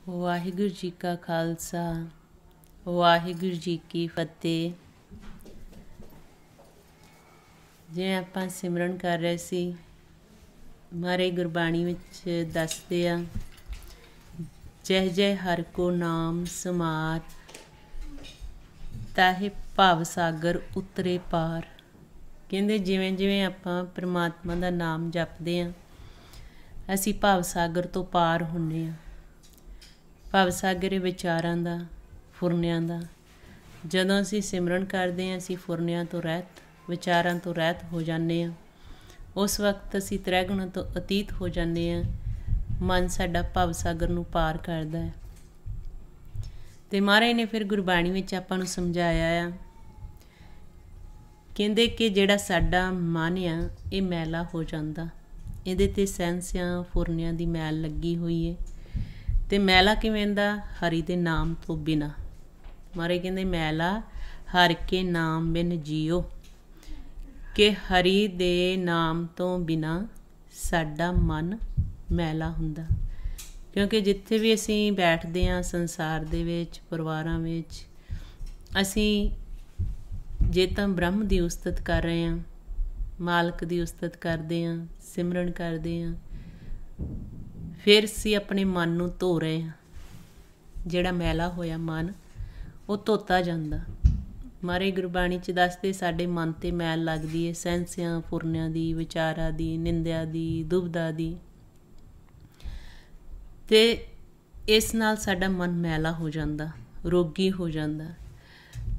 ਵਾਹਿਗੁਰੂ ਜੀ ਕਾ ਖਾਲਸਾ ਵਾਹਿਗੁਰੂ ਜੀ ਕੀ ਫਤਿਹ। ਜਿਵੇਂ ਆਪਾਂ ਸਿਮਰਨ ਕਰ ਰਹੇ ਸੀ, ਮਹਾਰਾਜ ਗੁਰਬਾਣੀ ਵਿੱਚ ਦੱਸਦੇ ਆ, ਜੈ ਜੈ ਹਰਿ ਕੋ ਨਾਮ ਸਮਾਰ, ਤਾਹੇ ਭਵ ਸਾਗਰ ਉਤਰੇ ਪਾਰ। ਕਹਿੰਦੇ ਜਿਵੇਂ ਜਿਵੇਂ ਆਪਾਂ ਪ੍ਰਮਾਤਮਾ ਦਾ ਨਾਮ ਜਪਦੇ ਹਾਂ, ਅਸੀਂ ਭਵ ਸਾਗਰ ਤੋਂ ਪਾਰ ਹੁੰਦੇ ਹਾਂ। ਭਵ ਸਾਗਰ ਵਿਚਾਰਾਂ ਦਾ, ਫੁਰਨਿਆਂ ਦਾ। ਜਦੋਂ ਅਸੀਂ ਸਿਮਰਨ ਕਰਦੇ ਹਾਂ, ਅਸੀਂ ਫੁਰਨਿਆਂ ਤੋਂ ਰਹਿਤ, ਵਿਚਾਰਾਂ ਤੋਂ ਰਹਿਤ ਹੋ ਜਾਂਦੇ ਹਾਂ। ਉਸ ਵਕਤ ਅਸੀਂ ਤ੍ਰੈਗੁਣ ਤੋਂ ਅਤੀਤ ਹੋ ਜਾਂਦੇ ਹਾਂ। ਮਨ ਸਾਡਾ ਭਵ ਸਾਗਰ ਨੂੰ ਪਾਰ ਕਰਦਾ ਹੈ। ਅਤੇ ਮਹਾਰਾਜ ਨੇ ਫਿਰ ਗੁਰਬਾਣੀ ਵਿੱਚ ਆਪਾਂ ਨੂੰ ਸਮਝਾਇਆ ਆ, ਕਹਿੰਦੇ ਕਿ ਜਿਹੜਾ ਸਾਡਾ ਮਨ ਆ, ਇਹ ਮੈਲਾ ਹੋ ਜਾਂਦਾ। ਇਹਦੇ 'ਤੇ ਸਹਿੰਸਿਆਂ ਫੁਰਨਿਆਂ ਦੀ ਮੈਲ ਲੱਗੀ ਹੋਈ ਹੈ। ਅਤੇ ਮੈਲਾ ਕਿਵੇਂ ਦਾ? ਹਰੀ ਦੇ ਨਾਮ ਤੋਂ ਬਿਨਾਂ। ਮਹਾਰਾਜ ਕਹਿੰਦੇ ਮੈਲਾ ਹਰਿ ਕੇ ਨਾਮ ਬਿਨ ਜੀਓ, ਕਿ ਹਰੀ ਦੇ ਨਾਮ ਤੋਂ ਬਿਨਾਂ ਸਾਡਾ ਮਨ ਮੈਲਾ ਹੁੰਦਾ। ਕਿਉਂਕਿ ਜਿੱਥੇ ਵੀ ਅਸੀਂ ਬੈਠਦੇ ਹਾਂ ਸੰਸਾਰ ਦੇ ਵਿੱਚ, ਪਰਿਵਾਰਾਂ ਵਿੱਚ, ਅਸੀਂ ਜੇ ਤਾਂ ਬ੍ਰਹਮ ਦੀ ਉਸਤਤ ਕਰ ਰਹੇ ਹਾਂ, ਮਾਲਕ ਦੀ ਉਸਤਤ ਕਰਦੇ ਹਾਂ, ਸਿਮਰਨ ਕਰਦੇ ਹਾਂ, ਫਿਰ ਅਸੀਂ ਆਪਣੇ ਮਨ ਨੂੰ ਧੋ ਰਹੇ ਹਾਂ। ਜਿਹੜਾ ਮੈਲਾ ਹੋਇਆ ਮਨ, ਉਹ ਧੋਤਾ ਜਾਂਦਾ। ਮਹਾਰਾਜ ਗੁਰਬਾਣੀ 'ਚ ਦੱਸਦੇ, ਸਾਡੇ ਮਨ 'ਤੇ ਮੈਲ ਲੱਗਦੀ ਹੈ ਸਹਿੰਸਿਆਂ ਫੁਰਨਿਆਂ ਦੀ, ਵਿਚਾਰਾਂ ਦੀ, ਨਿੰਦਿਆ ਦੀ, ਦੁਬਦਾ ਦੀ। ਅਤੇ ਇਸ ਨਾਲ ਸਾਡਾ ਮਨ ਮੈਲਾ ਹੋ ਜਾਂਦਾ, ਰੋਗੀ ਹੋ ਜਾਂਦਾ।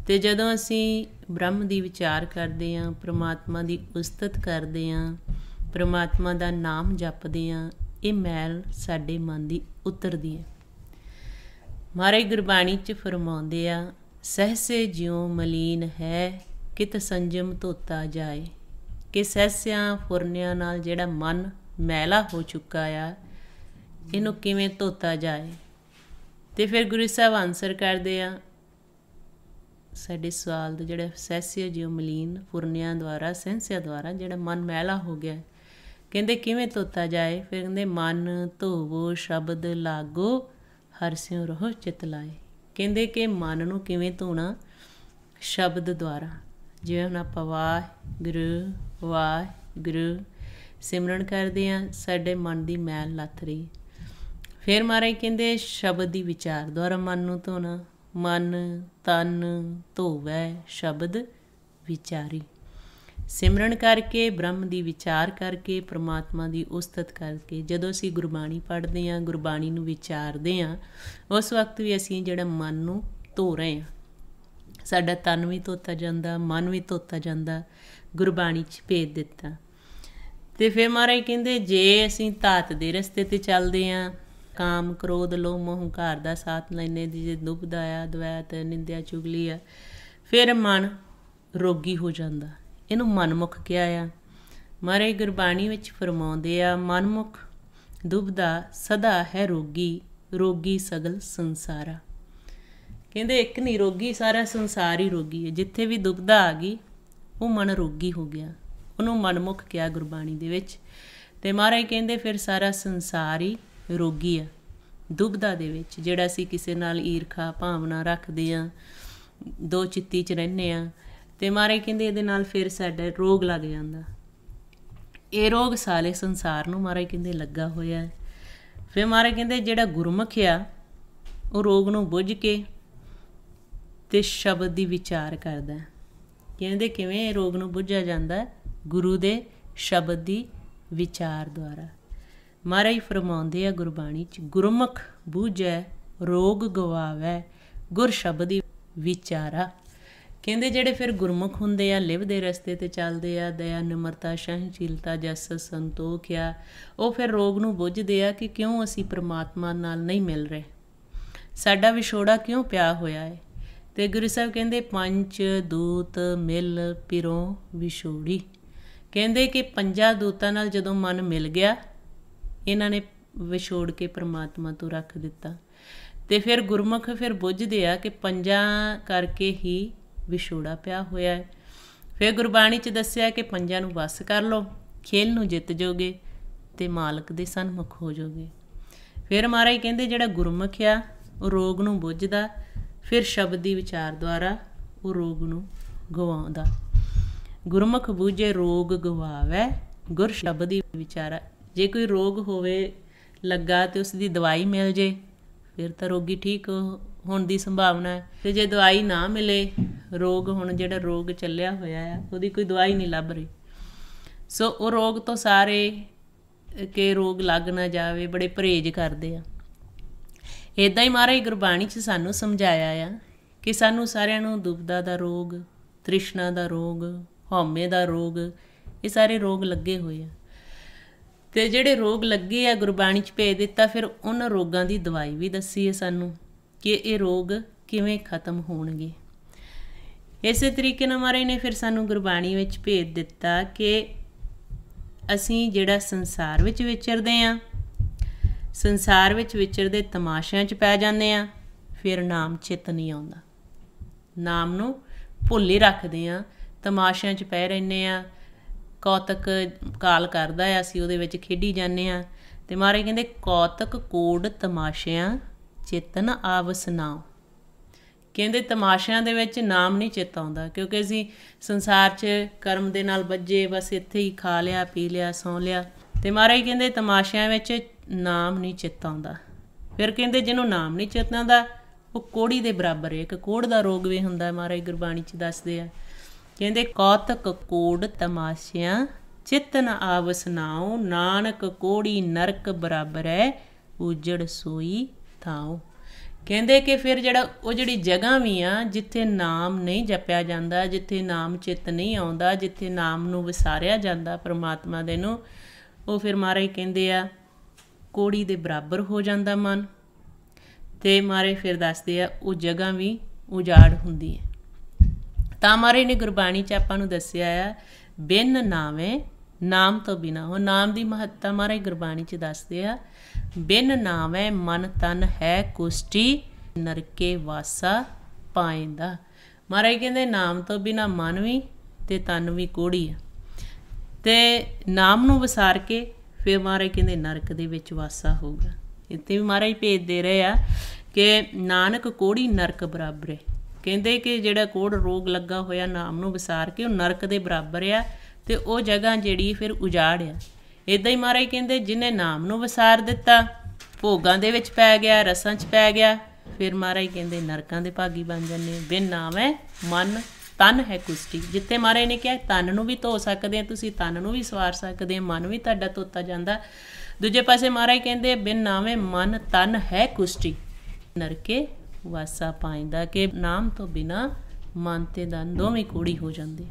ਅਤੇ ਜਦੋਂ ਅਸੀਂ ਬ੍ਰਹਮ ਦੀ ਵਿਚਾਰ ਕਰਦੇ ਹਾਂ, ਪ੍ਰਮਾਤਮਾ ਦੀ ਉਸਤਤ ਕਰਦੇ ਹਾਂ, ਪ੍ਰਮਾਤਮਾ ਦਾ ਨਾਮ ਜਪਦੇ ਹਾਂ, ਇਹ ਮੈਲ ਸਾਡੇ ਮਨ ਦੀ ਉਤਰਦੀ ਹੈ। ਮਹਾਰਾਜ ਗੁਰਬਾਣੀ 'ਚ ਫਰਮਾਉਂਦੇ ਆ, ਸਹਸੇ ਜਿਉ ਮਲੀਨ ਹੈ, ਕਿਤ ਸੰਜਮ ਧੋਤਾ ਜਾਏ। ਕਿ ਸਹਿਸਿਆਂ ਫੁਰਨਿਆਂ ਨਾਲ ਜਿਹੜਾ ਮਨ ਮੈਲਾ ਹੋ ਚੁੱਕਾ ਆ, ਇਹਨੂੰ ਕਿਵੇਂ ਧੋਤਾ ਜਾਏ। ਅਤੇ ਫਿਰ ਗੁਰੂ ਸਾਹਿਬ ਆਨਸਰ ਕਰਦੇ ਆ ਸਾਡੇ ਸਵਾਲ ਦਾ, ਜਿਹੜਾ ਸਹਿਸਿਆ ਜਿਉ ਮਲੀਨ, ਫੁਰਨਿਆਂ ਦੁਆਰਾ, ਸਹਿਸਿਆਂ ਦੁਆਰਾ ਜਿਹੜਾ ਮਨ ਮੈਲਾ ਹੋ ਗਿਆ, ਕਹਿੰਦੇ ਕਿਵੇਂ ਧੋਤਾ ਜਾਏ। ਫਿਰ ਕਹਿੰਦੇ ਮਨ ਧੋਵੋ ਸ਼ਬਦ ਲਾਗੋ, ਹਰਿ ਸਿਉ ਰਹੋ ਚਿਤ ਲਾਏ। ਕਹਿੰਦੇ ਕਿ ਮਨ ਨੂੰ ਕਿਵੇਂ ਧੋਣਾ? ਸ਼ਬਦ ਦੁਆਰਾ। ਜਿਵੇਂ ਹੁਣ ਆਪਾਂ ਵਾਹਿਗੁਰੂ ਵਾਹਿਗੁਰੂ ਸਿਮਰਨ ਕਰਦੇ ਹਾਂ, ਸਾਡੇ ਮਨ ਦੀ ਮੈਲ ਲੱਥ ਰਹੀ। ਫਿਰ ਮਹਾਰਾਜ ਕਹਿੰਦੇ ਸ਼ਬਦ ਦੀ ਵਿਚਾਰ ਦੁਆਰਾ ਮਨ ਨੂੰ ਧੋਣਾ। ਮਨ ਤਨ ਧੋਵੈ ਸ਼ਬਦ ਵਿਚਾਰੀ। ਸਿਮਰਨ ਕਰਕੇ, ਬ੍ਰਹਮ ਦੀ ਵਿਚਾਰ ਕਰਕੇ, ਪ੍ਰਮਾਤਮਾ ਦੀ ਉਸਤਤ ਕਰਕੇ, ਜਦੋਂ ਅਸੀਂ ਗੁਰਬਾਣੀ ਪੜ੍ਹਦੇ ਹਾਂ, ਗੁਰਬਾਣੀ ਨੂੰ ਵਿਚਾਰਦੇ ਹਾਂ, ਉਸ ਵਕਤ ਵੀ ਅਸੀਂ ਜਿਹੜਾ ਮਨ ਨੂੰ ਧੋ ਰਹੇ ਹਾਂ। ਸਾਡਾ ਤਨ ਵੀ ਧੋਤਾ ਜਾਂਦਾ, ਮਨ ਵੀ ਧੋਤਾ ਜਾਂਦਾ, ਗੁਰਬਾਣੀ 'ਚ ਭੇਜ ਦਿੱਤਾ। ਅਤੇ ਫਿਰ ਮਹਾਰਾਜ ਕਹਿੰਦੇ ਜੇ ਅਸੀਂ ਧਾਤ ਦੇ ਰਸਤੇ 'ਤੇ ਚੱਲਦੇ ਹਾਂ, ਕਾਮ ਕ੍ਰੋਧ ਲੋਭ ਮੋਹ ਹੰਕਾਰ ਦਾ ਸਾਥ ਲੈਂਦੇ, ਜੇ ਦੁਬਦਾ ਆ, ਦਵੈਤ, ਨਿੰਦਿਆ, ਚੁਗਲੀ ਆ, ਫਿਰ ਮਨ ਰੋਗੀ ਹੋ ਜਾਂਦਾ। ਇਹਨੂੰ ਮਨਮੁਖ ਕਿਹਾ ਆ। ਮਹਾਰਾਜ ਗੁਰਬਾਣੀ ਵਿੱਚ ਫਰਮਾਉਂਦੇ ਆ, ਮਨਮੁਖ ਦੁਬਦਾ ਸਦਾ ਹੈ ਰੋਗੀ, ਰੋਗੀ ਸਗਲ ਸੰਸਾਰਾ। ਕਹਿੰਦੇ ਇੱਕ ਨਹੀਂ ਰੋਗੀ, ਸਾਰਾ ਸੰਸਾਰ ਹੀ ਰੋਗੀ ਹੈ। ਜਿੱਥੇ ਵੀ ਦੁਬਦਾ ਆ ਗਈ, ਉਹ ਮਨ ਰੋਗੀ ਹੋ ਗਿਆ, ਉਹਨੂੰ ਮਨਮੁਖ ਕਿਹਾ ਗੁਰਬਾਣੀ ਦੇ ਵਿੱਚ। ਅਤੇ ਮਹਾਰਾਜ ਕਹਿੰਦੇ ਫਿਰ ਸਾਰਾ ਸੰਸਾਰ ਹੀ ਰੋਗੀ ਆ ਦੁਬਦਾ ਦੇ ਵਿੱਚ। ਜਿਹੜਾ ਅਸੀਂ ਕਿਸੇ ਨਾਲ ਈਰਖਾ ਭਾਵਨਾ ਰੱਖਦੇ ਹਾਂ, ਦੋ ਚਿੱਤੀ 'ਚ ਰਹਿੰਦੇ ਹਾਂ, ਅਤੇ ਮਹਾਰਾਜ ਕਹਿੰਦੇ ਇਹਦੇ ਨਾਲ ਫਿਰ ਸਾਡਾ ਰੋਗ ਲੱਗ ਜਾਂਦਾ। ਇਹ ਰੋਗ ਸਾਰੇ ਸੰਸਾਰ ਨੂੰ ਮਹਾਰਾਜ ਕਹਿੰਦੇ ਲੱਗਾ ਹੋਇਆ ਹੈ। ਫਿਰ ਮਹਾਰਾਜ ਕਹਿੰਦੇ ਜਿਹੜਾ ਗੁਰਮੁਖ ਆ, ਉਹ ਰੋਗ ਨੂੰ ਬੁੱਝ ਕੇ ਅਤੇ ਸ਼ਬਦ ਦੀ ਵਿਚਾਰ ਕਰਦਾ। ਕਹਿੰਦੇ ਕਿਵੇਂ ਇਹ ਰੋਗ ਨੂੰ ਬੁੱਝਿਆ ਜਾਂਦਾ? ਗੁਰੂ ਦੇ ਸ਼ਬਦ ਦੀ ਵਿਚਾਰ ਦੁਆਰਾ। ਮਹਾਰਾਜ ਫਰਮਾਉਂਦੇ ਆ ਗੁਰਬਾਣੀ 'ਚ, ਗੁਰਮੁਖ ਬੂਝੈ ਰੋਗ ਗਵਾਵੈ, ਗੁਰ ਸ਼ਬਦੀ ਵਿਚਾਰਾ। ਕਹਿੰਦੇ ਜਿਹੜੇ ਫਿਰ ਗੁਰਮੁਖ ਹੁੰਦੇ ਆ, ਲਿਵ ਦੇ ਰਸਤੇ 'ਤੇ ਚੱਲਦੇ ਆ, ਦਇਆ ਨਿਮਰਤਾ ਸਹਿਣਸ਼ੀਲਤਾ ਜਸ ਸੰਤੋਖ ਆ, ਉਹ ਫਿਰ ਰੋਗ ਨੂੰ ਬੁੱਝਦੇ ਆ ਕਿ ਕਿਉਂ ਅਸੀਂ ਪ੍ਰਮਾਤਮਾ ਨਾਲ ਨਹੀਂ ਮਿਲ ਰਹੇ, ਸਾਡਾ ਵਿਛੋੜਾ ਕਿਉਂ ਪਿਆ ਹੋਇਆ ਹੈ। ਅਤੇ ਗੁਰੂ ਸਾਹਿਬ ਕਹਿੰਦੇ ਪੰਜ ਦੂਤ ਮਿਲ ਪਿਰੋਂ ਵਿਛੋੜੀ। ਕਹਿੰਦੇ ਕਿ ਪੰਜਾਂ ਦੂਤਾਂ ਨਾਲ ਜਦੋਂ ਮਨ ਮਿਲ ਗਿਆ, ਇਹਨਾਂ ਨੇ ਵਿਛੋੜ ਕੇ ਪ੍ਰਮਾਤਮਾ ਤੋਂ ਰੱਖ ਦਿੱਤਾ। ਅਤੇ ਫਿਰ ਗੁਰਮੁਖ ਫਿਰ ਬੁੱਝਦੇ ਆ ਕਿ ਪੰਜਾਂ ਕਰਕੇ ਹੀ ਵਿਛੋੜਾ ਪਿਆ ਹੋਇਆ ਹੈ। ਫਿਰ ਗੁਰਬਾਣੀ 'ਚ ਦੱਸਿਆ ਕਿ ਪੰਜਾਂ ਨੂੰ ਵੱਸ ਕਰ ਲਓ, ਖੇਲ ਨੂੰ ਜਿੱਤ ਜਾਓਗੇ ਅਤੇ ਮਾਲਕ ਦੇ ਸਨਮੁਖ ਹੋ ਜਾਓਗੇ। ਫਿਰ ਮਹਾਰਾਜ ਕਹਿੰਦੇ ਜਿਹੜਾ ਗੁਰਮੁਖ ਆ ਉਹ ਰੋਗ ਨੂੰ ਬੁੱਝਦਾ, ਫਿਰ ਸ਼ਬਦੀ ਵਿਚਾਰ ਦੁਆਰਾ ਉਹ ਰੋਗ ਨੂੰ ਗਵਾਉਂਦਾ। ਗੁਰਮੁਖ ਬੂਝੇ ਰੋਗ ਗਵਾਵੇ, ਗੁਰ ਸ਼ਬਦੀ ਵਿਚਾਰਾ। ਜੇ ਕੋਈ ਰੋਗ ਹੋਵੇ ਲੱਗਾ ਅਤੇ ਉਸ ਦੀ ਦਵਾਈ ਮਿਲ ਜੇ ਫਿਰ ਤਾਂ ਰੋਗੀ ਠੀਕ ਹੋਣ ਦੀ ਸੰਭਾਵਨਾ ਹੈ। ਅਤੇ ਜੇ ਦਵਾਈ ਨਾ ਮਿਲੇ, ਰੋਗ ਹੁਣ ਜਿਹੜਾ ਰੋਗ ਚੱਲਿਆ ਹੋਇਆ ਆ ਉਹਦੀ ਕੋਈ ਦਵਾਈ ਨਹੀਂ ਲੱਭ ਰਹੀ, ਸੋ ਉਹ ਰੋਗ ਤੋਂ ਸਾਰੇ ਕਿ ਰੋਗ ਲੱਗ ਨਾ ਜਾਵੇ ਬੜੇ ਪਰਹੇਜ਼ ਕਰਦੇ ਆ। ਇੱਦਾਂ ਹੀ ਮਹਾਰਾਜ ਗੁਰਬਾਣੀ 'ਚ ਸਾਨੂੰ ਸਮਝਾਇਆ ਆ ਕਿ ਸਾਨੂੰ ਸਾਰਿਆਂ ਨੂੰ ਦੁਬਦਾ ਦਾ ਰੋਗ, ਤ੍ਰਿਸ਼ਨਾ ਦਾ ਰੋਗ, ਹਉਮੈ ਦਾ ਰੋਗ, ਇਹ ਸਾਰੇ ਰੋਗ ਲੱਗੇ ਹੋਏ ਆ। ਅਤੇ ਜਿਹੜੇ ਰੋਗ ਲੱਗੇ ਆ ਗੁਰਬਾਣੀ 'ਚ ਭੇਜ ਦਿੱਤਾ, ਫਿਰ ਉਹਨਾਂ ਰੋਗਾਂ ਦੀ ਦਵਾਈ ਵੀ ਦੱਸੀ ਹੈ ਸਾਨੂੰ ਕਿ ਇਹ ਰੋਗ ਕਿਵੇਂ ਖਤਮ ਹੋਣਗੇ। ਇਸੇ ਤਰੀਕੇ ਨਾਲ ਮਹਾਰਾਜ ਨੇ ਫਿਰ ਸਾਨੂੰ ਗੁਰਬਾਣੀ ਵਿੱਚ ਭੇਜ ਦਿੱਤਾ ਕਿ ਅਸੀਂ ਜਿਹੜਾ ਸੰਸਾਰ ਵਿੱਚ ਵਿਚਰਦੇ ਹਾਂ, ਸੰਸਾਰ ਵਿੱਚ ਵਿਚਰਦੇ ਤਮਾਸ਼ਿਆਂ 'ਚ ਪੈ ਜਾਂਦੇ ਹਾਂ, ਫਿਰ ਨਾਮ ਚਿੱਤ ਨਹੀਂ ਆਉਂਦਾ। ਨਾਮ ਨੂੰ ਭੁੱਲ ਹੀ ਰੱਖਦੇ ਹਾਂ, ਤਮਾਸ਼ਿਆਂ 'ਚ ਪੈ ਰਹਿੰਦੇ ਹਾਂ, ਕੌਤਕ ਕਾਲ ਕਰਦਾ ਆ, ਅਸੀਂ ਉਹਦੇ ਵਿੱਚ ਖੇਡੀ ਜਾਂਦੇ ਹਾਂ। ਅਤੇ ਮਹਾਰਾਜ ਕਹਿੰਦੇ ਕੌਤਕ ਕੋਡ ਤਮਾਸ਼ਿਆਂ ਚੇਤਨ ਆਵਸ ਨਾਉ। ਕਹਿੰਦੇ ਤਮਾਸ਼ਿਆਂ ਦੇ ਵਿੱਚ ਨਾਮ ਨਹੀਂ ਚਿੱਤ ਆਉਂਦਾ, ਕਿਉਂਕਿ ਅਸੀਂ ਸੰਸਾਰ 'ਚ ਕਰਮ ਦੇ ਨਾਲ ਬੱਝੇ, ਬਸ ਇੱਥੇ ਹੀ ਖਾ ਲਿਆ, ਪੀ ਲਿਆ, ਸੌਂ ਲਿਆ। ਅਤੇ ਮਹਾਰਾਜ ਕਹਿੰਦੇ ਤਮਾਸ਼ਿਆਂ ਵਿੱਚ ਨਾਮ ਨਹੀਂ ਚਿੱਤ ਆਉਂਦਾ। ਫਿਰ ਕਹਿੰਦੇ ਜਿਹਨੂੰ ਨਾਮ ਨਹੀਂ ਚਿੱਤ ਆਉਂਦਾ ਉਹ ਕੋੜੀ ਦੇ ਬਰਾਬਰ ਹੈ। ਇੱਕ ਕੋੜ ਦਾ ਰੋਗ ਵੀ ਹੁੰਦਾ, ਮਹਾਰਾਜ ਗੁਰਬਾਣੀ 'ਚ ਦੱਸਦੇ ਆ। ਕਹਿੰਦੇ ਕੌਤਕ ਕੋੜ ਤਮਾਸ਼ਿਆਂ ਚਿੱਤ ਨ ਆਵਸ ਨਾਉ, ਨਾਨਕ ਕੋੜੀ ਨਰਕ ਬਰਾਬਰ ਹੈ, ਉਜੜ ਸੋਈ ਥਾਉ। ਕਹਿੰਦੇ ਕਿ ਫਿਰ ਜਿਹੜੀ ਜਗ੍ਹਾ ਵੀ ਆ ਜਿੱਥੇ ਨਾਮ ਨਹੀਂ ਜਪਿਆ ਜਾਂਦਾ, ਜਿੱਥੇ ਨਾਮ ਚਿੱਤ ਨਹੀਂ ਆਉਂਦਾ, ਜਿੱਥੇ ਨਾਮ ਨੂੰ ਵਿਸਾਰਿਆ ਜਾਂਦਾ ਪਰਮਾਤਮਾ ਦੇ ਨੂੰ, ਉਹ ਫਿਰ ਮਹਾਰਾਜ ਕਹਿੰਦੇ ਆ ਕੋੜੀ ਦੇ ਬਰਾਬਰ ਹੋ ਜਾਂਦਾ ਮਨ। ਅਤੇ ਮਹਾਰਾਜ ਫਿਰ ਦੱਸਦੇ ਆ ਉਹ ਜਗ੍ਹਾ ਵੀ ਉਜਾੜ ਹੁੰਦੀ ਹੈ। ਤਾਂ ਮਹਾਰਾਜ ਨੇ ਗੁਰਬਾਣੀ 'ਚ ਆਪਾਂ ਨੂੰ ਦੱਸਿਆ ਆ ਬਿਨ ਨਾਵੇਂ, ਨਾਮ ਤੋਂ ਬਿਨਾਂ। ਉਹ ਨਾਮ ਦੀ ਮਹੱਤਤਾ ਮਹਾਰਾਜ ਗੁਰਬਾਣੀ 'ਚ ਦੱਸਦੇ ਆ। ਬਿਨ ਨਾਵੇਂ ਮਨ ਤਨ ਹੈ ਕੁਸ਼ਟੀ, ਨਰਕੇ ਵਾਸਾ ਪਾਇੰਦਾ। ਮਹਾਰਾਜ ਕਹਿੰਦੇ ਨਾਮ ਤੋਂ ਬਿਨਾਂ ਮਨ ਵੀ ਅਤੇ ਤਨ ਵੀ ਕੋੜੀ ਆ। ਅਤੇ ਨਾਮ ਨੂੰ ਵਿਸਾਰ ਕੇ ਫਿਰ ਮਹਾਰਾਜ ਕਹਿੰਦੇ ਨਰਕ ਦੇ ਵਿੱਚ ਵਾਸਾ ਹੋਊਗਾ। ਇੱਥੇ ਵੀ ਮਹਾਰਾਜ ਭੇਜ ਦੇ ਰਹੇ ਆ ਕਿ ਨਾਨਕ ਕੋੜੀ ਨਰਕ ਬਰਾਬਰ ਹੈ। ਕਹਿੰਦੇ ਕਿ ਜਿਹੜਾ ਕੋੜ ਰੋਗ ਲੱਗਾ ਹੋਇਆ ਨਾਮ ਨੂੰ ਵਿਸਾਰ ਕੇ ਉਹ ਨਰਕ ਦੇ ਬਰਾਬਰ ਆ, ਅਤੇ ਉਹ ਜਗ੍ਹਾ ਜਿਹੜੀ ਫਿਰ ਉਜਾੜ ਆ। ਇੱਦਾਂ ਹੀ ਮਹਾਰਾਜ ਕਹਿੰਦੇ ਜਿਹਨੇ ਨਾਮ ਨੂੰ ਵਿਸਾਰ ਦਿੱਤਾ, ਭੋਗਾਂ ਦੇ ਵਿੱਚ ਪੈ ਗਿਆ, ਰਸਾਂ 'ਚ ਪੈ ਗਿਆ, ਫਿਰ ਮਹਾਰਾਜ ਕਹਿੰਦੇ ਨਰਕਾਂ ਦੇ ਭਾਗੀ ਬਣ ਜਾਂਦੇ। ਬਿਨ ਨਾਮ ਹੈ ਮਨ ਤਨ ਹੈ ਕੁਸ਼ਟੀ। ਜਿੱਥੇ ਮਹਾਰਾਜ ਨੇ ਕਿਹਾ ਤਨ ਨੂੰ ਵੀ ਧੋ ਸਕਦੇ ਆ ਤੁਸੀਂ, ਤਨ ਨੂੰ ਵੀ ਸਵਾਰ ਸਕਦੇ ਆ, ਮਨ ਵੀ ਤੁਹਾਡਾ ਧੋਤਾ ਜਾਂਦਾ। ਦੂਜੇ ਪਾਸੇ ਮਹਾਰਾਜ ਕਹਿੰਦੇ ਬਿਨ ਨਾਵੇਂ ਮਨ ਤਨ ਹੈ ਕੁਸ਼ਟੀ, ਨਰਕੇ ਵਾਸਾ ਪਾਇੰਦਾ। ਕਿ ਨਾਮ ਤੋਂ ਬਿਨਾਂ ਮਨ ਅਤੇ ਤਨ ਦੋਵੇਂ ਕੋੜੀ ਹੋ ਜਾਂਦੇ।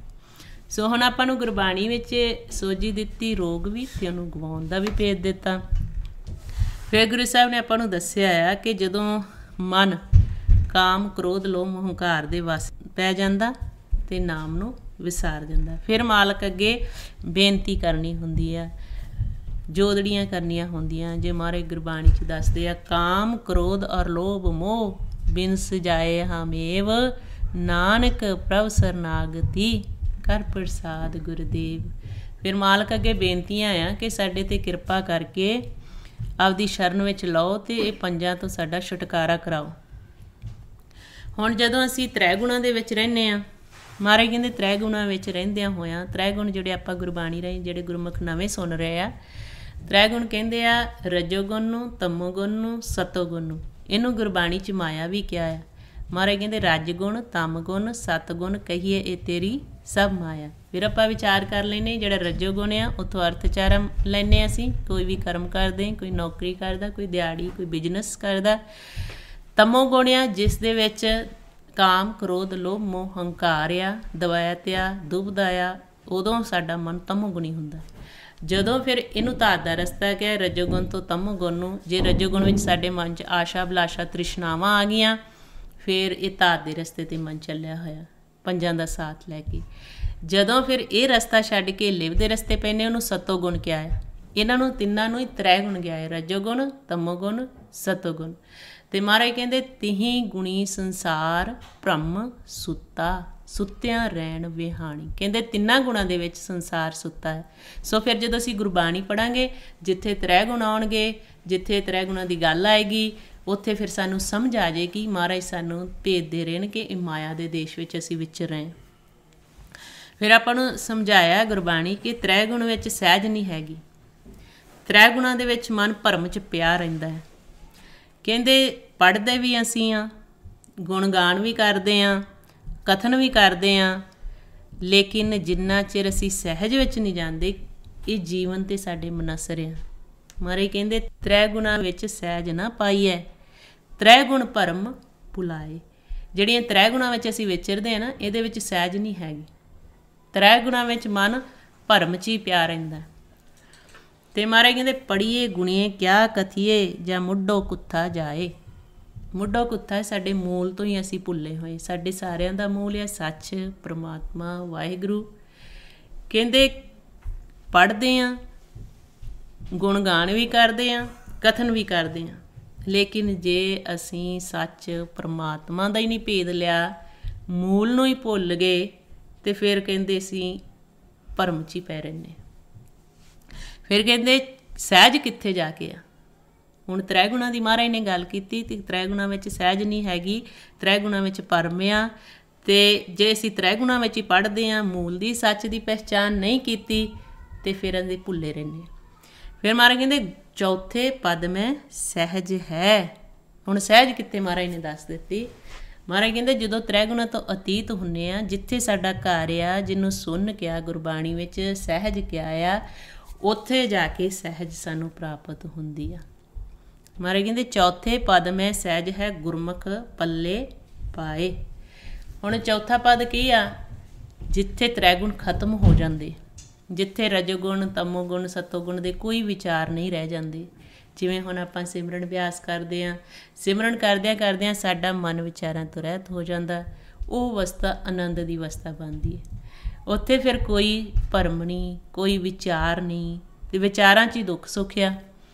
ਸੋ ਹੁਣ ਆਪਾਂ ਨੂੰ ਗੁਰਬਾਣੀ ਵਿੱਚ ਸੋਝੀ ਦਿੱਤੀ ਰੋਗ ਵੀ ਅਤੇ ਉਹਨੂੰ ਗਵਾਉਣ ਦਾ ਵੀ ਭੇਜ ਦਿੱਤਾ। ਫਿਰ ਗੁਰੂ ਸਾਹਿਬ ਨੇ ਆਪਾਂ ਨੂੰ ਦੱਸਿਆ ਆ ਕਿ ਜਦੋਂ ਮਨ ਕਾਮ, ਕ੍ਰੋਧ, ਲੋਭ, ਹੰਕਾਰ ਦੇ ਵਸ ਪੈ ਜਾਂਦਾ ਅਤੇ ਨਾਮ ਨੂੰ ਵਿਸਾਰ ਜਾਂਦਾ, ਫਿਰ ਮਾਲਕ ਅੱਗੇ ਬੇਨਤੀ ਕਰਨੀ ਹੁੰਦੀ ਆ, ਜੋਦੜੀਆਂ ਕਰਨੀਆਂ ਹੁੰਦੀਆਂ। ਜੇ ਮਹਾਰਾਜ ਗੁਰਬਾਣੀ 'ਚ ਦੱਸਦੇ ਆ ਕਾਮ, ਕ੍ਰੋਧ ਔਰ ਲੋਭ ਮੋਹ ਬਿਨ ਸਜਾਏ ਹਮੇਵ, ਨਾਨਕ ਪ੍ਰਭ ਸਰਨਾਗਤੀ ਕਰ ਪ੍ਰਸਾਦ ਗੁਰਦੇਵ। ਫਿਰ ਮਾਲਕ ਅੱਗੇ ਬੇਨਤੀਆਂ ਆ ਕਿ ਸਾਡੇ 'ਤੇ ਕਿਰਪਾ ਕਰਕੇ ਆਪਦੀ ਸ਼ਰਨ ਵਿੱਚ ਲਓ ਅਤੇ ਇਹ ਪੰਜਾਂ ਤੋਂ ਸਾਡਾ ਛੁਟਕਾਰਾ ਕਰਾਓ। ਹੁਣ ਜਦੋਂ ਅਸੀਂ ਤ੍ਰੈ ਗੁਣਾਂ ਦੇ ਵਿੱਚ ਰਹਿੰਦੇ ਹਾਂ, ਮਹਾਰਾਜ ਕਹਿੰਦੇ ਤ੍ਰੈ ਗੁਣਾਂ ਵਿੱਚ ਰਹਿੰਦਿਆਂ ਹੋਇਆਂ, ਤ੍ਰੈ ਗੁਣ ਜਿਹੜੇ ਆਪਾਂ ਗੁਰਬਾਣੀ ਰਾਹੀਂ ਜਿਹੜੇ ਗੁਰਮੁਖ ਨਵੇਂ ਸੁਣ ਰਹੇ ਆ, ਤ੍ਰੈ ਗੁਣ ਕਹਿੰਦੇ ਆ ਰਜੋਗੁਣ ਨੂੰ, ਤਮੋਗੁਣ ਨੂੰ, ਸਤੋਗੁਣ ਨੂੰ। ਇਹਨੂੰ ਗੁਰਬਾਣੀ 'ਚ ਮਾਇਆ ਵੀ ਕਿਹਾ ਆ। ਮਹਾਰਾਜ ਕਹਿੰਦੇ ਰਜ ਗੁਣ, ਤਮ ਗੁਣ, ਸਤਗੁਣ ਕਹੀਏ ਇਹ ਤੇਰੀ ਸਭ ਮਾਇਆ। ਫਿਰ ਆਪਾਂ ਵਿਚਾਰ ਕਰ ਲੈਂਦੇ ਜਿਹੜਾ ਰਜੋ ਗੁਣ ਆ ਉੱਥੋਂ ਅਰਥਚਾਰਾ ਲੈਂਦੇ ਅਸੀਂ, ਕੋਈ ਵੀ ਕਰਮ ਕਰਦੇ, ਕੋਈ ਨੌਕਰੀ ਕਰਦਾ, ਕੋਈ ਦਿਹਾੜੀ, ਕੋਈ ਬਿਜ਼ਨਸ ਕਰਦਾ। ਤਮੋ ਗੁਣ ਆ ਜਿਸ ਦੇ ਵਿੱਚ ਕਾਮ, ਕ੍ਰੋਧ, ਲੋਭ, ਮੋਹ, ਹੰਕਾਰ ਆ, ਦਵੈਤ ਆ, ਦੁਬਦਾ ਆ, ਉਦੋਂ ਸਾਡਾ ਮਨ ਤਮੋ ਗੁਣੀ ਹੁੰਦਾ। ਜਦੋਂ ਫਿਰ ਇਹਨੂੰ ਧਾਤ ਦਾ ਰਸਤਾ ਕਿਹਾ ਰਜੋਗੁਣ ਤੋਂ ਤਮੋ ਗੁਣ ਨੂੰ, ਜੇ ਰਜੋਗੁਣ ਵਿੱਚ ਸਾਡੇ ਮਨ 'ਚ ਆਸ਼ਾ, ਅਭਿਲਾਸ਼ਾ, ਤ੍ਰਿਸ਼ਨਾਵਾਂ ਆ ਗਈਆਂ, ਫਿਰ ਇਹ ਧਾਤ ਦੇ ਰਸਤੇ 'ਤੇ ਮਨ ਚੱਲਿਆ ਹੋਇਆ ਪੰਜਾਂ ਦਾ ਸਾਥ ਲੈ ਕੇ। ਜਦੋਂ ਫਿਰ ਇਹ ਰਸਤਾ ਛੱਡ ਕੇ ਲਿਵ ਦੇ ਰਸਤੇ ਪੈਂਦੇ, ਉਹਨੂੰ ਸਤੋ ਗੁਣ ਕਿਹਾ ਹੈ। ਇਹਨਾਂ ਨੂੰ ਤਿੰਨਾਂ ਨੂੰ ਹੀ ਤ੍ਰੈ ਗੁਣ ਗਿਆ ਹੈ, ਰਜੋਗੁਣ, ਤਮੋਗੁਣ, ਸਤੋਗੁਣ। ਅਤੇ ਮਹਾਰਾਜ ਕਹਿੰਦੇ ਤਿਹੀਂ ਗੁਣੀ ਸੰਸਾਰ ਭ੍ਰਮ ਸੁੱਤਾ ਸੁੱਤਿਆਂ ਰਹਿਣ ਵਿਹਾਣੀ। ਕਹਿੰਦੇ ਤਿੰਨਾਂ ਗੁਣਾਂ ਦੇ ਵਿੱਚ ਸੰਸਾਰ ਸੁੱਤਾ ਹੈ। ਸੋ ਫਿਰ ਜਦੋਂ ਅਸੀਂ ਗੁਰਬਾਣੀ ਪੜ੍ਹਾਂਗੇ, ਜਿੱਥੇ ਤ੍ਰੈ ਗੁਣ ਆਉਣਗੇ, ਜਿੱਥੇ ਤ੍ਰੈ ਗੁਣਾਂ ਦੀ ਗੱਲ ਆਏਗੀ, ਉੱਥੇ ਫਿਰ ਸਾਨੂੰ ਸਮਝ ਆ ਜਾਏਗੀ ਮਹਾਰਾਜ ਸਾਨੂੰ ਭੇਜਦੇ ਰਹਿਣ ਕਿ ਇਹ ਮਾਇਆ ਦੇ ਦੇਸ਼ ਵਿੱਚ ਅਸੀਂ ਵਿਚਰ ਰਹੇ। ਫਿਰ ਆਪਾਂ ਨੂੰ ਸਮਝਾਇਆ ਗੁਰਬਾਣੀ ਕਿ ਤ੍ਰੈ ਗੁਣ ਵਿੱਚ ਸਹਿਜ ਨਹੀਂ ਹੈਗੀ। ਤ੍ਰੈ ਗੁਣਾਂ ਦੇ ਵਿੱਚ ਮਨ ਭਰਮ 'ਚ ਪਿਆ ਰਹਿੰਦਾ ਹੈ। ਕਹਿੰਦੇ ਪੜ੍ਹਦੇ ਵੀ ਅਸੀਂ ਹਾਂ, ਗੁਣਗਾਨ ਵੀ ਕਰਦੇ ਹਾਂ, ਕਥਨ ਵੀ ਕਰਦੇ ਹਾਂ, ਲੇਕਿਨ ਜਿੰਨਾ ਚਿਰ ਅਸੀਂ ਸਹਿਜ ਵਿੱਚ ਨਹੀਂ ਜਾਂਦੇ, ਇਹ ਜੀਵਨ 'ਤੇ ਸਾਡੇ ਮਨਸਰ ਆ। ਮਹਾਰਾਜ ਕਹਿੰਦੇ ਤ੍ਰੈ ਗੁਣਾਂ ਵਿੱਚ ਸਹਿਜ ਨਾ ਪਾਈਐ, ਤ੍ਰੈ ਗੁਣ ਭਰਮ ਭੁਲਾਏ। ਜਿਹੜੀਆਂ ਤ੍ਰੈ ਗੁਣਾਂ ਵਿੱਚ ਅਸੀਂ ਵਿਚਰਦੇ ਹਾਂ ਨਾ, ਇਹਦੇ ਵਿੱਚ ਸਹਿਜ ਨਹੀਂ ਹੈਗੀ। ਤ੍ਰੈ ਗੁਣਾਂ ਵਿੱਚ ਮਨ ਭਰਮ 'ਚ ਹੀ ਪਿਆ ਰਹਿੰਦਾ। ਅਤੇ ਮਹਾਰਾਜ ਕਹਿੰਦੇ ਪੜ੍ਹੀਏ ਗੁਣੀਏ ਕਿਆ ਕਥੀਏ, ਜਾਂ ਮੁੱਢੋਂ ਕੁੱਥਾ ਜਾਏ। ਮੁੱਢੋਂ ਕੁੱਥਾ ਸਾਡੇ ਮੂਲ ਤੋਂ ਹੀ ਅਸੀਂ ਭੁੱਲੇ ਹੋਏ। ਸਾਡੇ ਸਾਰਿਆਂ ਦਾ ਮੂਲ ਹੈ ਸੱਚ, ਪਰਮਾਤਮਾ, ਵਾਹਿਗੁਰੂ। ਕਹਿੰਦੇ ਪੜ੍ਹਦੇ ਹਾਂ, ਗੁਣਗਾਨ ਵੀ ਕਰਦੇ ਹਾਂ, ਕਥਨ ਵੀ ਕਰਦੇ ਹਾਂ, ਲੇਕਿਨ ਜੇ ਅਸੀਂ ਸੱਚ ਪਰਮਾਤਮਾ ਦਾ ਹੀ ਨਹੀਂ ਭੇਦ ਲਿਆ, ਮੂਲ ਨੂੰ ਹੀ ਭੁੱਲ ਗਏ, ਅਤੇ ਫਿਰ ਕਹਿੰਦੇ ਅਸੀਂ ਭਰਮ 'ਚ ਹੀ ਪੈ ਰਹਿੰਦੇ। ਫਿਰ ਕਹਿੰਦੇ ਸਹਿਜ ਕਿੱਥੇ ਜਾ ਕੇ ਆ। ਹੁਣ ਤ੍ਰੈ ਗੁਣਾਂ ਦੀ ਮਹਾਰਾਜ ਨੇ ਗੱਲ ਕੀਤੀ ਅਤੇ ਤ੍ਰੈ ਗੁਣਾਂ ਵਿੱਚ ਸਹਿਜ ਨਹੀਂ ਹੈਗੀ, ਤ੍ਰੈ ਗੁਣਾਂ ਵਿੱਚ ਭਰਮ ਆ। ਅਤੇ ਜੇ ਅਸੀਂ ਤ੍ਰੈ ਗੁਣਾਂ ਵਿੱਚ ਹੀ ਪੜ੍ਹਦੇ ਹਾਂ, ਮੂਲ ਦੀ ਸੱਚ ਦੀ ਪਹਿਚਾਣ ਨਹੀਂ ਕੀਤੀ, ਅਤੇ ਫਿਰ ਅਸੀਂ ਭੁੱਲੇ ਰਹਿੰਦੇ। ਫਿਰ ਮਹਾਰਾਜ ਕਹਿੰਦੇ ਚੌਥੇ ਪਦ ਮੈਂ ਸਹਿਜ ਹੈ। ਹੁਣ ਸਹਿਜ ਕਿੱਥੇ ਮਹਾਰਾਜ ਨੇ ਦੱਸ ਦਿੱਤੀ। ਮਹਾਰਾਜ ਕਹਿੰਦੇ ਜਦੋਂ ਤ੍ਰੈ ਗੁਣਾਂ ਤੋਂ ਅਤੀਤ ਹੁੰਦੇ ਆ, ਜਿੱਥੇ ਸਾਡਾ ਘਰ ਆ, ਜਿਹਨੂੰ ਸੁੰਨ ਕਿਹਾ ਗੁਰਬਾਣੀ ਵਿੱਚ, ਸਹਿਜ ਕਿਹਾ ਆ, ਉੱਥੇ ਜਾ ਕੇ ਸਹਿਜ ਸਾਨੂੰ ਪ੍ਰਾਪਤ ਹੁੰਦੀ ਆ। ਮਹਾਰਾਜ ਕਹਿੰਦੇ ਚੌਥੇ ਪਦ ਮੈਂ ਸਹਿਜ ਹੈ, ਗੁਰਮੁਖ ਪੱਲੇ ਪਾਏ। ਹੁਣ ਚੌਥਾ ਪਦ ਕੀ ਆ? ਜਿੱਥੇ ਤ੍ਰੈ ਗੁਣ ਖਤਮ ਹੋ ਜਾਂਦੇ, ਜਿੱਥੇ ਰਜੋਗੁਣ, ਤਮੋਗੁਣ, ਸਤੋਗੁਣ ਦੇ ਕੋਈ ਵਿਚਾਰ ਨਹੀਂ ਰਹਿ ਜਾਂਦੇ। ਜਿਵੇਂ ਹੁਣ ਆਪਾਂ ਸਿਮਰਨ ਅਭਿਆਸ ਕਰਦੇ ਹਾਂ, ਸਿਮਰਨ ਕਰਦਿਆਂ ਕਰਦਿਆਂ ਸਾਡਾ ਮਨ ਵਿਚਾਰਾਂ ਤੋਂ ਰਹਿਤ ਹੋ ਜਾਂਦਾ। ਉਹ ਅਵਸਥਾ ਆਨੰਦ ਦੀ ਅਵਸਥਾ ਬਣਦੀ ਹੈ। ਉੱਥੇ ਫਿਰ ਕੋਈ ਭਰਮ ਨਹੀਂ, ਕੋਈ ਵਿਚਾਰ ਨਹੀਂ, ਅਤੇ ਵਿਚਾਰਾਂ 'ਚ ਹੀ ਦੁੱਖ ਸੁੱਖ ਆ।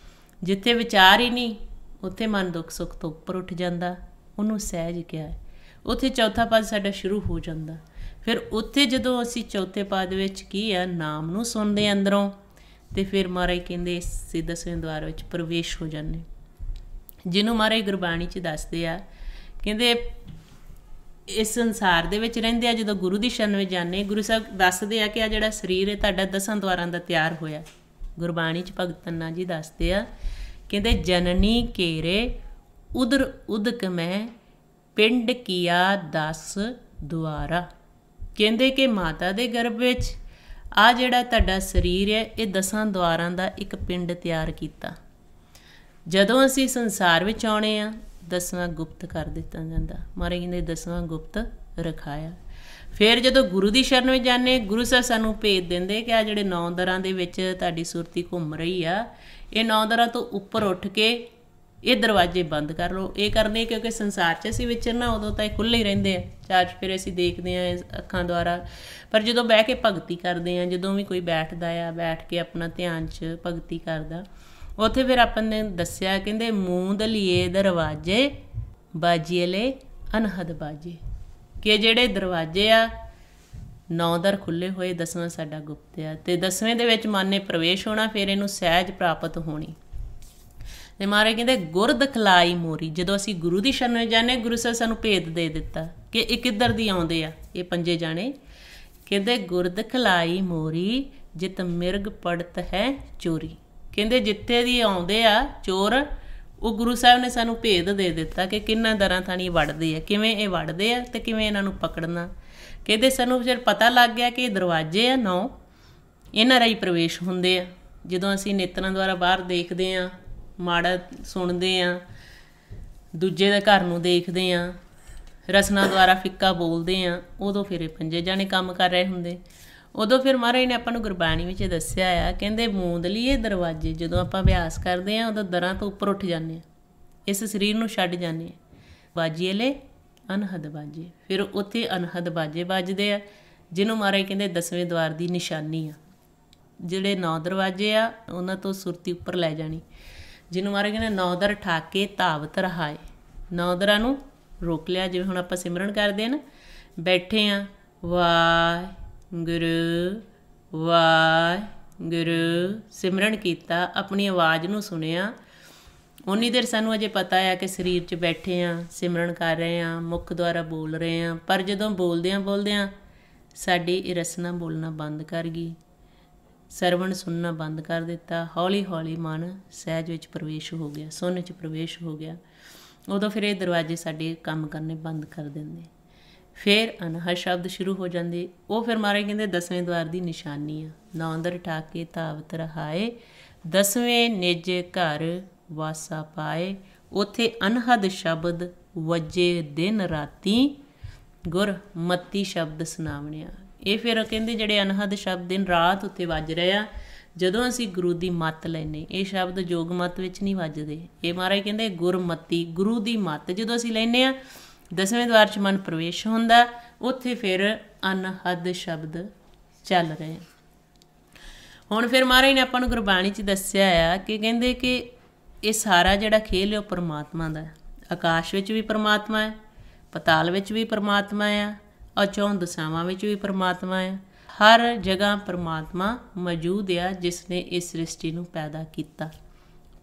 ਜਿੱਥੇ ਵਿਚਾਰ ਹੀ ਨਹੀਂ, ਉੱਥੇ ਮਨ ਦੁੱਖ ਸੁੱਖ ਤੋਂ ਉੱਪਰ ਉੱਠ ਜਾਂਦਾ। ਉਹਨੂੰ ਸਹਿਜ ਕਿਹਾ ਹੈ। ਉੱਥੇ ਚੌਥਾ ਪਦ ਸਾਡਾ ਸ਼ੁਰੂ ਹੋ ਜਾਂਦਾ। ਫਿਰ ਉੱਥੇ ਜਦੋਂ ਅਸੀਂ ਚੌਥੇ ਪਦ ਵਿੱਚ ਕੀ ਆ, ਨਾਮ ਨੂੰ ਸੁਣਦੇ ਅੰਦਰੋਂ, ਅਤੇ ਫਿਰ ਮਹਾਰਾਜ ਕਹਿੰਦੇ ਅਸੀਂ 10ਵੇਂ ਦੁਆਰ ਵਿੱਚ ਪ੍ਰਵੇਸ਼ ਹੋ ਜਾਂਦੇ, ਜਿਹਨੂੰ ਮਹਾਰਾਜ ਗੁਰਬਾਣੀ 'ਚ ਦੱਸਦੇ ਆ। ਕਹਿੰਦੇ ਇਸ ਸੰਸਾਰ ਦੇ ਵਿੱਚ ਰਹਿੰਦੇ ਆ, ਜਦੋਂ ਗੁਰੂ ਦੀ ਸ਼ਰਨ ਵਿੱਚ ਜਾਂਦੇ, ਗੁਰੂ ਸਾਹਿਬ ਦੱਸਦੇ ਆ ਕਿ ਆ ਜਿਹੜਾ ਸਰੀਰ ਹੈ ਤੁਹਾਡਾ 10 ਦੁਆਰਾਂ ਦਾ ਤਿਆਰ ਹੋਇਆ। ਗੁਰਬਾਣੀ 'ਚ ਭਗਤ ਧੰਨਾ ਜੀ ਦੱਸਦੇ ਆ, ਕਹਿੰਦੇ ਜਨਨੀ ਘੇਰੇ ਉਦਰ ਉਦਕ ਮੈਂ ਪਿੰਡ ਕੀਆ 10 ਦੁਆਰਾ। ਕਹਿੰਦੇ ਕਿ ਮਾਤਾ ਦੇ ਗਰਭ ਵਿੱਚ ਆ ਜਿਹੜਾ ਤੁਹਾਡਾ ਸਰੀਰ ਹੈ, ਇਹ 10 ਦੁਆਰਾਂ ਦਾ ਇੱਕ ਪਿੰਡ ਤਿਆਰ ਕੀਤਾ। ਜਦੋਂ ਅਸੀਂ ਸੰਸਾਰ ਵਿੱਚ ਆਉਣੇ ਆ, 10ਵਾਂ ਗੁਪਤ ਕਰ ਦਿੱਤਾ ਜਾਂਦਾ। ਮਹਾਰਾਜ ਕਹਿੰਦੇ 10ਵਾਂ ਗੁਪਤ ਰਖਾਇਆ। ਫਿਰ ਜਦੋਂ ਗੁਰੂ ਦੀ ਸ਼ਰਨ ਵਿੱਚ ਜਾਂਦੇ, ਗੁਰੂ ਸਾਹਿਬ ਸਾਨੂੰ ਭੇਜ ਦਿੰਦੇ ਕਿ ਆ ਜਿਹੜੇ 9 ਦਰਾਂ ਦੇ ਵਿੱਚ ਤੁਹਾਡੀ ਸੁਰਤੀ ਘੁੰਮ ਰਹੀ ਆ, ਇਹ 9 ਦਰਾਂ ਤੋਂ ਉੱਪਰ ਉੱਠ ਕੇ ਇਹ ਦਰਵਾਜ਼ੇ ਬੰਦ ਕਰ ਲਓ। ਇਹ ਕਰਨੇ ਕਿਉਂਕਿ ਸੰਸਾਰ 'ਚ ਅਸੀਂ ਵਿਚਰਨਾ, ਉਦੋਂ ਤਾਂ ਇਹ ਖੁੱਲ੍ਹੇ ਹੀ ਰਹਿੰਦੇ ਆ, ਚਾਰ ਚੁਫੇਰੇ ਅਸੀਂ ਦੇਖਦੇ ਹਾਂ ਅੱਖਾਂ ਦੁਆਰਾ। ਪਰ ਜਦੋਂ ਬਹਿ ਕੇ ਭਗਤੀ ਕਰਦੇ ਹਾਂ, ਜਦੋਂ ਵੀ ਕੋਈ ਬੈਠਦਾ ਆ, ਬੈਠ ਕੇ ਆਪਣਾ ਧਿਆਨ 'ਚ ਭਗਤੀ ਕਰਦਾ, ਉੱਥੇ ਫਿਰ ਆਪਾਂ ਨੇ ਦੱਸਿਆ, ਕਹਿੰਦੇ ਮੂੰਦ ਲੀਏ ਦਰਵਾਜ਼ੇ ਬਾਜੀਲੇ ਅਨਹਦ ਬਾਜੇ, ਕਿ ਜਿਹੜੇ ਦਰਵਾਜ਼ੇ ਆ 9 ਦਰ ਖੁੱਲ੍ਹੇ ਹੋਏ, 10ਵਾਂ ਸਾਡਾ ਗੁਪਤ ਆ, ਅਤੇ 10ਵੇਂ ਦੇ ਵਿੱਚ ਮਨ ਨੇ ਪ੍ਰਵੇਸ਼ ਹੋਣਾ, ਫਿਰ ਇਹਨੂੰ ਸਹਿਜ ਪ੍ਰਾਪਤ ਹੋਣੀ। ਅਤੇ ਮਹਾਰਾਜ ਕਹਿੰਦੇ ਗੁਰ ਦਿਖਲਾਈ ਮੋਰੀ। ਜਦੋਂ ਅਸੀਂ ਗੁਰੂ ਦੀ ਸ਼ਰਨ ਵਿੱਚ ਜਾਂਦੇ, ਗੁਰੂ ਸਾਹਿਬ ਸਾਨੂੰ ਭੇਦ ਦੇ ਦਿੱਤਾ ਕਿ ਇਹ ਕਿੱਧਰ ਦੀ ਆਉਂਦੇ ਆ, ਇਹ 5 ਜਾਣੇ। ਕਹਿੰਦੇ ਗੁਰ ਦਿਖਲਾਈ ਮੋਰੀ ਜਿਤ ਮਿਰਗ ਪੜਤ ਹੈ ਚੋਰੀ। ਕਹਿੰਦੇ ਜਿੱਥੇ ਦੀ ਆਉਂਦੇ ਆ ਚੋਰ, ਉਹ ਗੁਰੂ ਸਾਹਿਬ ਨੇ ਸਾਨੂੰ ਭੇਦ ਦੇ ਦਿੱਤਾ ਕਿ ਕਿੰਨਾ ਦਰਾਂ ਥਾਣੀ ਵੜਦੇ ਆ, ਕਿਵੇਂ ਇਹ ਵੜਦੇ ਆ ਅਤੇ ਕਿਵੇਂ ਇਹਨਾਂ ਨੂੰ ਪਕੜਨਾ। ਕਹਿੰਦੇ ਸਾਨੂੰ ਫਿਰ ਪਤਾ ਲੱਗ ਗਿਆ ਕਿ ਇਹ ਦਰਵਾਜ਼ੇ ਆ 9, ਇਹਨਾਂ ਰਾਹੀਂ ਪ੍ਰਵੇਸ਼ ਹੁੰਦੇ ਆ। ਜਦੋਂ ਅਸੀਂ ਨੇਤਰਾਂ ਦੁਆਰਾ ਬਾਹਰ ਦੇਖਦੇ ਹਾਂ, ਮਾੜਾ ਸੁਣਦੇ ਹਾਂ, ਦੂਜੇ ਦੇ ਘਰ ਨੂੰ ਦੇਖਦੇ ਹਾਂ, ਰਸਨਾ ਦੁਆਰਾ ਫਿੱਕਾ ਬੋਲਦੇ ਹਾਂ, ਉਦੋਂ ਫਿਰ ਇਹ 5 ਜਾਣੇ ਕੰਮ ਕਰ ਰਹੇ ਹੁੰਦੇ। ਉਦੋਂ ਫਿਰ ਮਹਾਰਾਜ ਨੇ ਆਪਾਂ ਨੂੰ ਗੁਰਬਾਣੀ ਵਿੱਚ ਦੱਸਿਆ ਆ, ਕਹਿੰਦੇ ਮੂੰਦ ਲੀਏ ਦਰਵਾਜ਼ੇ। ਜਦੋਂ ਆਪਾਂ ਅਭਿਆਸ ਕਰਦੇ ਹਾਂ, ਉਦੋਂ ਦਰਾਂ ਤੋਂ ਉੱਪਰ ਉੱਠ ਜਾਂਦੇ ਹਾਂ, ਇਸ ਸਰੀਰ ਨੂੰ ਛੱਡ ਜਾਂਦੇ ਹਾਂ। ਬਾਜੀਲੇ ਅਨਹਦ ਬਾਜੇ, ਫਿਰ ਉੱਥੇ ਅਨਹਦ ਬਾਜੇ ਵੱਜਦੇ ਆ, ਜਿਹਨੂੰ ਮਹਾਰਾਜ ਕਹਿੰਦੇ 10ਵੇਂ ਦੁਆਰ ਦੀ ਨਿਸ਼ਾਨੀ ਆ। ਜਿਹੜੇ 9 ਦਰਵਾਜ਼ੇ ਆ, ਉਹਨਾਂ ਤੋਂ ਸੁਰਤੀ ਉੱਪਰ ਲੈ ਜਾਣੀ, ਜਿਹਨੂੰ ਮਹਾਰਾਜ ਕਹਿੰਦੇ 9 ਦਰ ਠਾਕੇ ਧਾਵਤ ਰਹਾਏ। 9 ਦਰਾਂ ਨੂੰ ਰੋਕ ਲਿਆ। ਜਿਵੇਂ ਹੁਣ ਆਪਾਂ ਸਿਮਰਨ ਕਰਦੇ ਹਾਂ ਨਾ, ਬੈਠੇ ਹਾਂ, ਵਾਹਿਗੁਰੂ ਵਾਹਿਗੁਰੂ ਸਿਮਰਨ ਕੀਤਾ, ਆਪਣੀ ਆਵਾਜ਼ ਨੂੰ ਸੁਣਿਆ। ਉਨੀ ਦੇਰ ਸਾਨੂੰ ਅਜੇ ਪਤਾ ਆ ਕਿ ਸਰੀਰ 'ਚ ਬੈਠੇ ਹਾਂ, ਸਿਮਰਨ ਕਰ ਰਹੇ ਹਾਂ, ਮੁੱਖ ਦੁਆਰਾ ਬੋਲ ਰਹੇ ਹਾਂ। ਪਰ ਜਦੋਂ ਬੋਲਦਿਆਂ ਸਾਡੀ ਇਹ ਰਸਨਾ ਬੋਲਣਾ ਬੰਦ ਕਰ ਗਈ, ਸਰਵਣ ਸੁਣਨਾ ਬੰਦ ਕਰ ਦਿੱਤਾ। ਹੌਲੀ ਹੌਲੀ ਮਨ ਸਹਿਜ ਵਿੱਚ ਪ੍ਰਵੇਸ਼ ਹੋ ਗਿਆ, ਸੁੰਨ 'ਚ ਪ੍ਰਵੇਸ਼ ਹੋ ਗਿਆ। ਉਦੋਂ ਫਿਰ ਇਹ ਦਰਵਾਜ਼ੇ ਸਾਡੇ ਕੰਮ ਕਰਨੇ ਬੰਦ ਕਰ ਦਿੰਦੇ। ਫਿਰ ਅਨਹਦ ਸ਼ਬਦ ਸ਼ੁਰੂ ਹੋ ਜਾਂਦੇ। ਉਹ ਫਿਰ ਮਹਾਰਾਜ ਕਹਿੰਦੇ 10ਵੇਂ ਦੁਆਰ ਦੀ ਨਿਸ਼ਾਨੀ ਆ। ਨੌਂਦਰ ਠਾਕੇ ਧਾਵਤ ਰਹਾਏ, 10ਵੇਂ ਨਿਜ ਘਰ ਵਾਸਾ ਪਾਏ। ਉੱਥੇ ਅਨਹਦ ਸ਼ਬਦ ਵੱਜੇ ਦਿਨ ਰਾਤੀ, ਗੁਰ ਮਤੀ ਸ਼ਬਦ ਸੁਣਾਵਣਿਆ। ਇਹ ਫਿਰ ਕਹਿੰਦੇ ਜਿਹੜੇ ਅਨਹਦ ਸ਼ਬਦ ਦਿਨ ਰਾਤ ਉੱਤੇ ਵੱਜ ਰਹੇ ਆ, ਜਦੋਂ ਅਸੀਂ ਗੁਰੂ ਦੀ ਮੱਤ ਲੈਂਦੇ। ਇਹ ਸ਼ਬਦ ਜੋਗ ਮੱਤ ਵਿੱਚ ਨਹੀਂ ਵੱਜਦੇ। ਇਹ ਮਹਾਰਾਜ ਕਹਿੰਦੇ ਗੁਰਮਤੀ, ਗੁਰੂ ਦੀ ਮੱਤ ਜਦੋਂ ਅਸੀਂ ਲੈਂਦੇ ਹਾਂ, 10ਵੇਂ ਦੁਆਰ 'ਚ ਮਨ ਪ੍ਰਵੇਸ਼ ਹੁੰਦਾ, ਉੱਥੇ ਫਿਰ ਅਨਹਦ ਸ਼ਬਦ ਚੱਲ ਰਹੇ। ਹੁਣ ਫਿਰ ਮਹਾਰਾਜ ਨੇ ਆਪਾਂ ਨੂੰ ਗੁਰਬਾਣੀ 'ਚ ਦੱਸਿਆ ਆ ਕਿ ਕਹਿੰਦੇ ਕਿ ਇਹ ਸਾਰਾ ਜਿਹੜਾ ਖੇਲ ਹੈ ਉਹ ਪਰਮਾਤਮਾ ਦਾ। ਆਕਾਸ਼ ਵਿੱਚ ਵੀ ਪਰਮਾਤਮਾ ਹੈ, ਪਤਾਲ ਵਿੱਚ ਵੀ ਪਰਮਾਤਮਾ ਆ, ਔਰ 4 ਦਿਸ਼ਾਵਾਂ ਵਿੱਚ ਵੀ ਪਰਮਾਤਮਾ ਆ। ਹਰ ਜਗ੍ਹਾ ਪਰਮਾਤਮਾ ਮੌਜੂਦ ਆ, ਜਿਸ ਨੇ ਇਸ ਸ੍ਰਿਸ਼ਟੀ ਨੂੰ ਪੈਦਾ ਕੀਤਾ।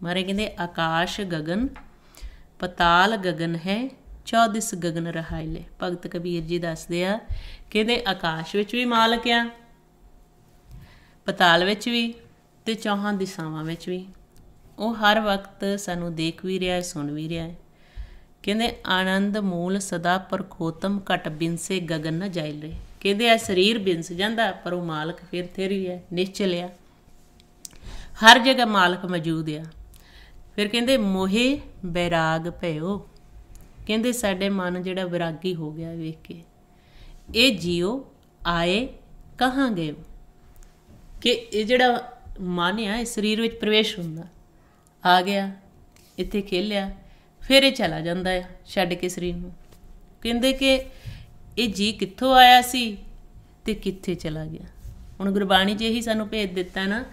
ਮਹਾਰਾਜ ਕਹਿੰਦੇ ਆਕਾਸ਼ ਗਗਨ ਪਤਾਲ ਗਗਨ ਹੈ, 14 ਗਗਨ ਰਹਾਇਲੇ। ਭਗਤ ਕਬੀਰ ਜੀ ਦੱਸਦੇ ਆ, ਕਹਿੰਦੇ ਆਕਾਸ਼ ਵਿੱਚ ਵੀ ਮਾਲਕ ਆ, ਪਤਾਲ ਵਿੱਚ ਵੀ, ਅਤੇ 4 ਦਿਸ਼ਾਵਾਂ ਵਿੱਚ ਵੀ। ਉਹ ਹਰ ਵਕਤ ਸਾਨੂੰ ਦੇਖ ਵੀ ਰਿਹਾ, ਸੁਣ ਵੀ ਰਿਹਾ ਹੈ। ਕਹਿੰਦੇ ਆਨੰਦ ਮੂਲ ਸਦਾ ਪਰਖੋਤਮ ਘਟ ਬਿਨਸੇ ਗਗਨ ਨਾ ਜਾਇਲ ਰਹੇ। ਕਹਿੰਦੇ ਆ ਸਰੀਰ ਬਿਨਸ ਜਾਂਦਾ, ਪਰ ਉਹ ਮਾਲਕ ਫਿਰ ਹੀ ਹੈ, ਨਿਸ਼ਚਲ ਆ। ਹਰ ਜਗ੍ਹਾ ਮਾਲਕ ਮੌਜੂਦ ਆ। ਫਿਰ ਕਹਿੰਦੇ ਮੋਹੇ ਬੈਰਾਗ ਭਇਓ। ਕਹਿੰਦੇ ਸਾਡੇ ਮਨ ਜਿਹੜਾ ਵਿਰਾਗੀ ਹੋ ਗਿਆ ਵੇਖ ਕੇ। ਇਹ ਜੀਓ ਆਏ ਕਹਾਂ ਗਏ। ਕਿ ਇਹ ਜਿਹੜਾ ਮਨ ਆ, ਇਹ ਸਰੀਰ ਵਿੱਚ ਪ੍ਰਵੇਸ਼ ਹੁੰਦਾ, ਆ ਗਿਆ, ਇੱਥੇ ਖੇਲਿਆ, ਫਿਰ ਇਹ ਚਲਾ ਜਾਂਦਾ ਆ ਛੱਡ ਕੇ ਸਰੀਰ ਨੂੰ। ਕਹਿੰਦੇ ਕਿ ਇਹ ਜੀ ਕਿੱਥੋਂ ਆਇਆ ਸੀ ਅਤੇ ਕਿੱਥੇ ਚਲਾ ਗਿਆ। ਹੁਣ ਗੁਰਬਾਣੀ 'ਚ ਇਹੀ ਸਾਨੂੰ ਭੇਜ ਦਿੱਤਾ ਨਾ।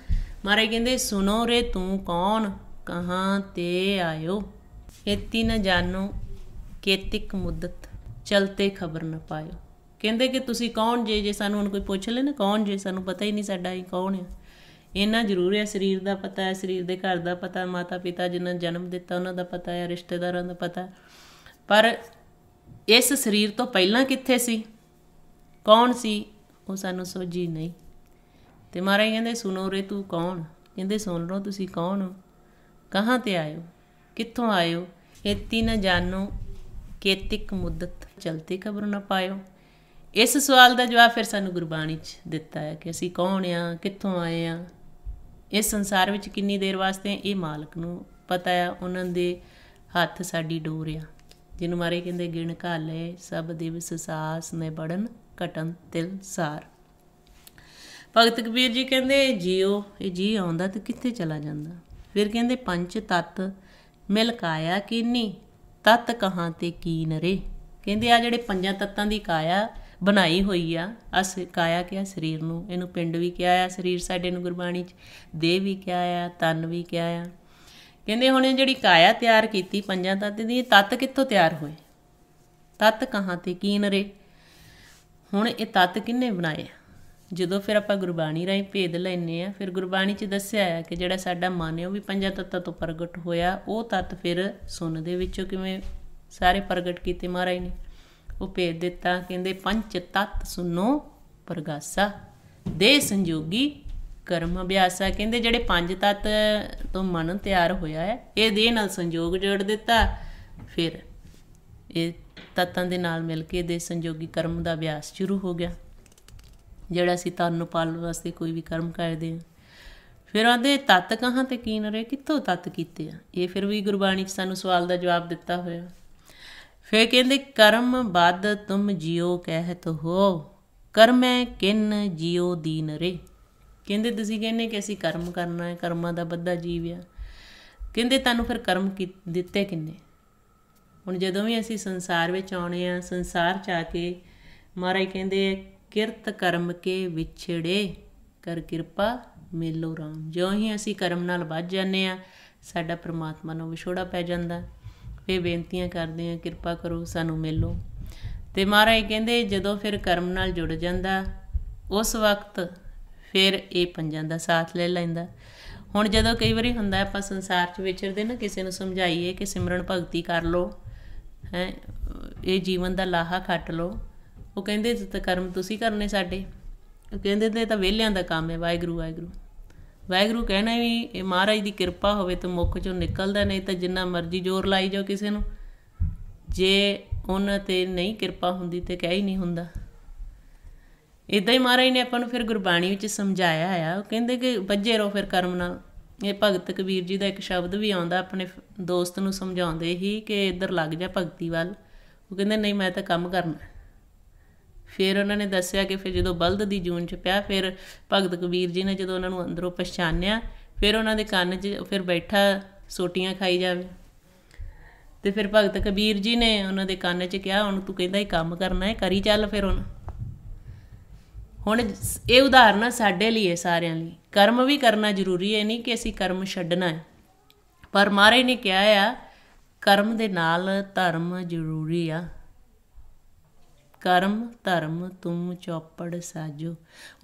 ਮਹਾਰਾਜ ਕਹਿੰਦੇ ਸੁਣੋ ਰੇ ਤੂੰ ਕੌਣ, ਕਹਾਂ ਤੇ ਆਇਓ। ਏਤੀ ਨਾ ਜਾਣੋ ਕੇਤਿਕ ਮੁੱਦਤ, ਚਲਤੇ ਖਬਰ ਨਾ ਪਾਇਓ। ਕਹਿੰਦੇ ਕਿ ਤੁਸੀਂ ਕੌਣ ਜੇ ਸਾਨੂੰ ਹੁਣ ਕੋਈ ਪੁੱਛ ਲੈ ਨਾ ਕੌਣ ਜੇ, ਸਾਨੂੰ ਪਤਾ ਹੀ ਨਹੀਂ ਸਾਡਾ ਇਹ ਕੌਣ ਆ। ਇੰਨਾ ਜ਼ਰੂਰ ਹੈ ਸਰੀਰ ਦਾ ਪਤਾ ਹੈ, ਸਰੀਰ ਦੇ ਘਰ ਦਾ ਪਤਾ, ਮਾਤਾ ਪਿਤਾ ਜਿਨ੍ਹਾਂ ਜਨਮ ਦਿੱਤਾ ਉਹਨਾਂ ਦਾ ਪਤਾ ਹੈ, ਰਿਸ਼ਤੇਦਾਰਾਂ ਦਾ ਪਤਾ। ਪਰ ਇਸ ਸਰੀਰ ਤੋਂ ਪਹਿਲਾਂ ਕਿੱਥੇ ਸੀ, ਕੌਣ ਸੀ, ਉਹ ਸਾਨੂੰ ਸੋਝੀ ਨਹੀਂ। ਅਤੇ ਮਹਾਰਾਜ ਕਹਿੰਦੇ ਸੁਣੋ ਰੇ ਤੂੰ ਕੌਣ। ਕਹਿੰਦੇ ਸੁਣ ਲਓ ਤੁਸੀਂ ਕੌਣ ਹੋ, ਕਹਾਂ ਤੇ ਆਇਓ, ਕਿੱਥੋਂ ਆਇਓ। ਏਤੀ ਨਾ ਜਾਣੋ ਕੇਤਿਕ ਮੁੱਦਤ, ਚਲਤੇ ਖਬਰ ਨਾ ਪਾਇਓ। ਇਸ ਸਵਾਲ ਦਾ ਜਵਾਬ ਫਿਰ ਸਾਨੂੰ ਗੁਰਬਾਣੀ 'ਚ ਦਿੱਤਾ ਹੈ ਕਿ ਅਸੀਂ ਕੌਣ ਹਾਂ, ਕਿੱਥੋਂ ਆਏ ਹਾਂ, ਇਸ ਸੰਸਾਰ ਵਿੱਚ ਕਿੰਨੀ ਦੇਰ ਵਾਸਤੇ, ਇਹ ਮਾਲਕ ਨੂੰ ਪਤਾ ਆ। ਉਹਨਾਂ ਦੇ ਹੱਥ ਸਾਡੀ ਡੋਰ ਆ, ਜਿਹਨੂੰ ਮਾਰੇ ਕਹਿੰਦੇ ਗਿਣ ਘਾਲੇ ਸਭ ਦਿਵਸ ਸਾਸ ਨੇ ਬੜਨ ਘਟਨ ਤਿਲ ਸਾਰ। ਭਗਤ ਕਬੀਰ ਜੀ ਕਹਿੰਦੇ ਜੀਓ, ਇਹ ਜੀ ਆਉਂਦਾ ਤੇ ਕਿੱਥੇ ਚਲਾ ਜਾਂਦਾ। ਫਿਰ ਕਹਿੰਦੇ ਪੰਜ ਤੱਤ ਮਿਲ ਕਾਇਆ ਕੀਨੀ, ਤੱਤ ਕਹਾਂ ਤੇ ਕੀਨ ਰੇ। ਕਹਿੰਦੇ ਆ ਜਿਹੜੇ 5 ਤੱਤਾਂ ਦੀ ਕਾਇਆ ਬਣਾਈ ਹੋਈ ਆ, ਕਾਇਆ ਕਿਹਾ ਸਰੀਰ ਨੂੰ, ਇਹਨੂੰ ਪਿੰਡ ਵੀ ਕਿਹਾ ਆ, ਸਰੀਰ ਸਾਡੇ ਨੂੰ ਗੁਰਬਾਣੀ 'ਚ ਦੇਹ ਵੀ ਕਿਹਾ ਆ, ਤਨ ਵੀ ਕਿਹਾ ਆ। ਕਹਿੰਦੇ ਹੁਣ ਇਹ ਜਿਹੜੀ ਕਾਇਆ ਤਿਆਰ ਕੀਤੀ 5 ਤੱਤ ਦੀ, ਤੱਤ ਕਿੱਥੋਂ ਤਿਆਰ ਹੋਏ, ਤੱਤ ਕਹਾਂ ਤੇ ਕੀਨ ਰੇ। ਹੁਣ ਇਹ ਤੱਤ ਕਿਹਨੇ ਬਣਾਏ ਆ। ਜਦੋਂ ਫਿਰ ਆਪਾਂ ਗੁਰਬਾਣੀ ਰਾਹੀਂ ਭੇਦ ਲੈਂਦੇ ਹਾਂ, ਫਿਰ ਗੁਰਬਾਣੀ 'ਚ ਦੱਸਿਆ ਹੈ ਕਿ ਜਿਹੜਾ ਸਾਡਾ ਮਨ ਹੈ ਉਹ ਵੀ 5 ਤੱਤਾਂ ਤੋਂ ਪ੍ਰਗਟ ਹੋਇਆ। ਉਹ ਤੱਤ ਫਿਰ ਸੁਣ ਦੇ ਵਿੱਚੋਂ ਕਿਵੇਂ ਸਾਰੇ ਪ੍ਰਗਟ ਕੀਤੇ ਮਹਾਰਾਜ ਨੇ, ਉਹ ਭੇਜ ਦਿੱਤਾ। ਕਹਿੰਦੇ ਪੰਜ ਤੱਤ ਸੁਣੋ ਪ੍ਰਗਾਸਾ, ਦੇਹ ਸੰਜੋਗੀ ਕਰਮ ਅਭਿਆਸਾ। ਕਹਿੰਦੇ ਜਿਹੜੇ 5 ਤੱਤ ਤੋਂ ਮਨ ਤਿਆਰ ਹੋਇਆ ਹੈ, ਇਹ ਦੇਹ ਨਾਲ ਸੰਜੋਗ ਜੋੜ ਦਿੱਤਾ। ਫਿਰ ਇਹ ਤੱਤਾਂ ਦੇ ਨਾਲ ਮਿਲ ਕੇ ਦੇਹ ਸੰਜੋਗੀ ਕਰਮ ਦਾ ਅਭਿਆਸ ਸ਼ੁਰੂ ਹੋ ਗਿਆ, ਜਿਹੜਾ ਅਸੀਂ ਤਨ ਨੂੰ ਪਾਲਣ ਵਾਸਤੇ ਕੋਈ ਵੀ ਕਰਮ ਕਰਦੇ ਹਾਂ। ਫਿਰ ਆਂਦੇ ਤੱਤ ਕਹਾਂ ਤੇ ਕੀਨ ਰਹੇ, ਕਿੱਥੋਂ ਤੱਤ ਕੀਤੇ ਆ। ਇਹ ਫਿਰ ਵੀ ਗੁਰਬਾਣੀ 'ਚ ਸਾਨੂੰ ਸਵਾਲ ਦਾ ਜਵਾਬ ਦਿੱਤਾ ਹੋਇਆ। ਫਿਰ ਕਹਿੰਦੇ ਕਰਮ ਬਦ ਤੁਮ ਜਿਉ ਕਹਿਤ ਹੋ, ਕਰਮੈ ਕਿਨ ਜਿਉ ਦੀਨ ਰੇ। ਕਹਿੰਦੇ ਤੁਸੀਂ ਕਹਿੰਦੇ ਕਿ ਅਸੀਂ ਕਰਮ ਕਰਨਾ ਹੈ, ਕਰਮਾਂ ਦਾ ਬੱਧਾ ਜੀਵ ਆ। ਕਹਿੰਦੇ ਤੁਹਾਨੂੰ ਫਿਰ ਕਰਮ ਦਿੱਤੇ ਕਿੰਨੇ। ਹੁਣ ਜਦੋਂ ਵੀ ਅਸੀਂ ਸੰਸਾਰ ਵਿੱਚ ਆਉਣੇ ਆ, ਸੰਸਾਰ 'ਚ ਆ ਕੇ ਮਹਾਰਾਜ ਕਹਿੰਦੇ ਕਿਰਤ ਕਰਮ ਕੇ ਵਿਛੜੇ, ਕਰ ਕਿਰਪਾ ਮੇਲੋ ਰਾਮ। ਜਿਉਂ ਹੀ ਅਸੀਂ ਕਰਮ ਨਾਲ ਵੱਧ ਜਾਂਦੇ ਹਾਂ, ਸਾਡਾ ਪਰਮਾਤਮਾ ਨੂੰ ਵਿਛੋੜਾ ਪੈ ਜਾਂਦਾ। ਫਿਰ ਬੇਨਤੀਆਂ ਕਰਦੇ ਹਾਂ ਕਿਰਪਾ ਕਰੋ ਸਾਨੂੰ ਮਿਲੋ। ਤੇ ਮਹਾਰਾਜ ਕਹਿੰਦੇ ਜਦੋਂ ਫਿਰ ਕਰਮ ਨਾਲ ਜੁੜ ਜਾਂਦਾ ਉਸ ਵਕਤ ਫਿਰ ਇਹ ਪੰਜਾਂ ਦਾ ਸਾਥ ਲੈ ਲੈਂਦਾ। ਹੁਣ ਜਦੋਂ ਕਈ ਵਾਰੀ ਹੁੰਦਾ ਆਪਾਂ ਸੰਸਾਰ 'ਚ ਵਿਚਰਦੇ ਨਾ, ਕਿਸੇ ਨੂੰ ਸਮਝਾਈਏ ਕਿ ਸਿਮਰਨ ਭਗਤੀ ਕਰ ਲਓ, ਹੈ ਇਹ ਜੀਵਨ ਦਾ ਲਾਹਾ ਖੱਟ ਲਓ, ਉਹ ਕਹਿੰਦੇ ਤਾਂ ਕਰਮ ਤੁਸੀਂ ਕਰਨੇ ਸਾਡੇ। ਉਹ ਕਹਿੰਦੇ ਤੇ ਤਾਂ ਵਿਹਲਿਆਂ ਦਾ ਕੰਮ ਹੈ, ਵਾਹਿਗੁਰੂ ਵਾਹਿਗੁਰੂ ਵਾਹਿਗੁਰੂ ਕਹਿਣਾ ਵੀ ਇਹ ਮਹਾਰਾਜ ਦੀ ਕਿਰਪਾ ਹੋਵੇ ਤਾਂ ਮੁੱਖ 'ਚੋਂ ਨਿਕਲਦਾ, ਨਹੀਂ ਤਾਂ ਜਿੰਨਾ ਮਰਜ਼ੀ ਜ਼ੋਰ ਲਾਈ ਜਾਓ ਕਿਸੇ ਨੂੰ, ਜੇ ਉਹਨਾਂ 'ਤੇ ਨਹੀਂ ਕਿਰਪਾ ਹੁੰਦੀ ਤਾਂ ਕਹਿ ਹੀ ਨਹੀਂ ਹੁੰਦਾ। ਇੱਦਾਂ ਹੀ ਮਹਾਰਾਜ ਨੇ ਆਪਾਂ ਨੂੰ ਫਿਰ ਗੁਰਬਾਣੀ ਵਿੱਚ ਸਮਝਾਇਆ ਆ। ਉਹ ਕਹਿੰਦੇ ਕਿ ਬੱਝੇ ਰਹੋ ਫਿਰ ਕਰਮ ਨਾਲ। ਇਹ ਭਗਤ ਕਬੀਰ ਜੀ ਦਾ ਇੱਕ ਸ਼ਬਦ ਵੀ ਆਉਂਦਾ, ਆਪਣੇ ਦੋਸਤ ਨੂੰ ਸਮਝਾਉਂਦੇ ਹੀ ਕਿ ਇੱਧਰ ਲੱਗ ਜਾ ਭਗਤੀ ਵੱਲ। ਉਹ ਕਹਿੰਦੇ ਨਹੀਂ ਮੈਂ ਤਾਂ ਕੰਮ ਕਰਨਾ। ਫਿਰ ਉਹਨਾਂ ਨੇ ਦੱਸਿਆ ਕਿ ਫਿਰ ਜਦੋਂ ਬਲਦ ਦੀ ਜੂਨ 'ਚ ਪਿਆ, ਫਿਰ ਭਗਤ ਕਬੀਰ ਜੀ ਨੇ ਜਦੋਂ ਉਹਨਾਂ ਨੂੰ ਅੰਦਰੋਂ ਪਛਾਣਿਆ, ਫਿਰ ਉਹਨਾਂ ਦੇ ਕੰਨ 'ਚ ਫਿਰ ਬੈਠਾ ਸੋਟੀਆਂ ਖਾਈ ਜਾਵੇ। ਅਤੇ ਫਿਰ ਭਗਤ ਕਬੀਰ ਜੀ ਨੇ ਉਹਨਾਂ ਦੇ ਕੰਨ 'ਚ ਕਿਹਾ ਹੁਣ ਤੂੰ ਕਹਿੰਦਾ ਹੀ ਕੰਮ ਕਰਨਾ ਹੈ, ਕਰੀ ਚੱਲ ਫਿਰ। ਹੁਣ ਇਹ ਉਦਾਹਰਨ ਸਾਡੇ ਲਈ ਹੈ, ਸਾਰਿਆਂ ਲਈ। ਕਰਮ ਵੀ ਕਰਨਾ ਜ਼ਰੂਰੀ ਹੈ, ਨਹੀਂ ਕਿ ਅਸੀਂ ਕਰਮ ਛੱਡਣਾ ਹੈ, ਪਰ ਮਹਾਰਾਜ ਨੇ ਕਿਹਾ ਆ ਕਰਮ ਦੇ ਨਾਲ ਧਰਮ ਜ਼ਰੂਰੀ ਆ। ਕਰਮ ਧਰਮ ਤੁਮ ਚੌਪੜ ਸਾਜੋ।